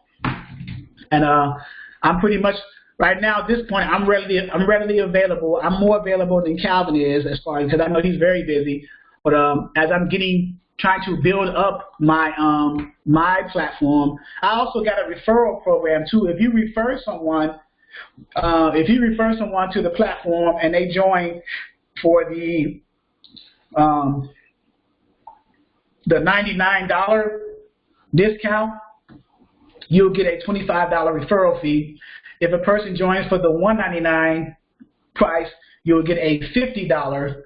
And I'm pretty much right now at this point, I'm readily available. I'm more available than Calvin is, as far as, because I know he's very busy. But as I'm trying to build up my my platform, I also got a referral program too. If you refer someone to the platform and they join for the $99 discount, you'll get a $25 referral fee. If a person joins for the $199 price, you'll get a $50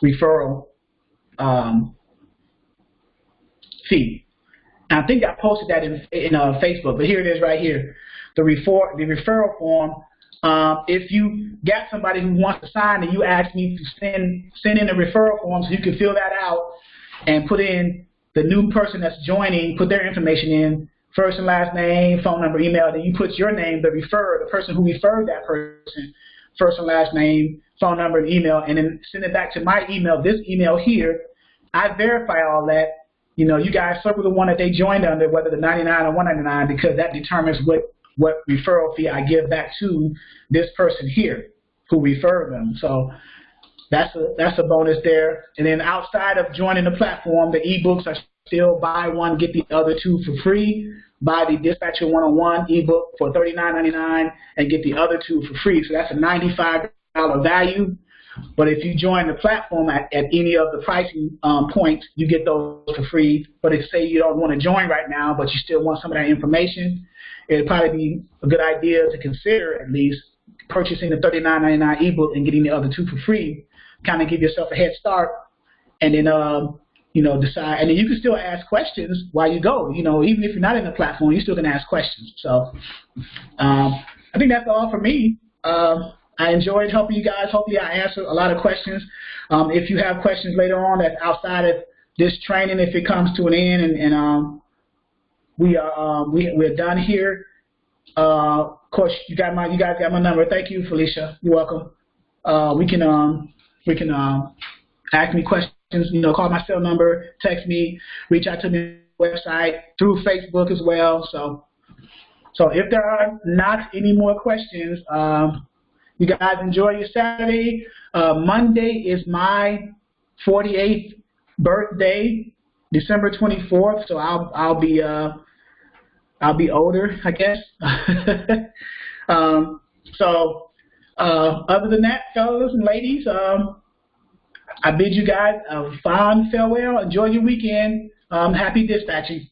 referral fee. And I think I posted that in Facebook, but here it is right here. The referral form. If you got somebody who wants to sign and you ask me to send in a referral form so you can fill that out and put in the new person that's joining, put their information in, first and last name, phone number, email, then you put your name, the person who referred that person, first and last name, phone number, and email, and then send it back to my email, this email here. I verify all that. You guys circle the one that they joined under, whether the 99 or 199, because that determines what referral fee I give back to this person here who referred them. So that's a bonus there. And then outside of joining the platform, the ebooks are still buy one, get the other two for free. Buy the Dispatcher 101 ebook for $39.99 and get the other two for free. So that's a $95 value. But if you join the platform at any of the pricing points, you get those for free. But if, say, you don't want to join right now, but you still want some of that information, it'd probably be a good idea to consider at least purchasing the $39.99 ebook and getting the other 2 for free. Kind of give yourself a head start, and then decide. And then you can still ask questions while you go. Even if you're not in the platform, you're still gonna ask questions. So I think that's all for me. I enjoyed helping you guys. Hopefully I answered a lot of questions. If you have questions later on that's outside of this training, if it comes to an end and we're done here, of course you guys got my number. Thank you, Felicia. You're welcome. We can ask me questions. Call my cell number, text me, reach out to me on the website, through Facebook as well. So if there are not any more questions, you guys enjoy your Saturday. Monday is my 48th birthday, December 24th. So I'll be older, I guess. Other than that, fellas and ladies, I bid you guys a fond farewell. Enjoy your weekend. Happy dispatching.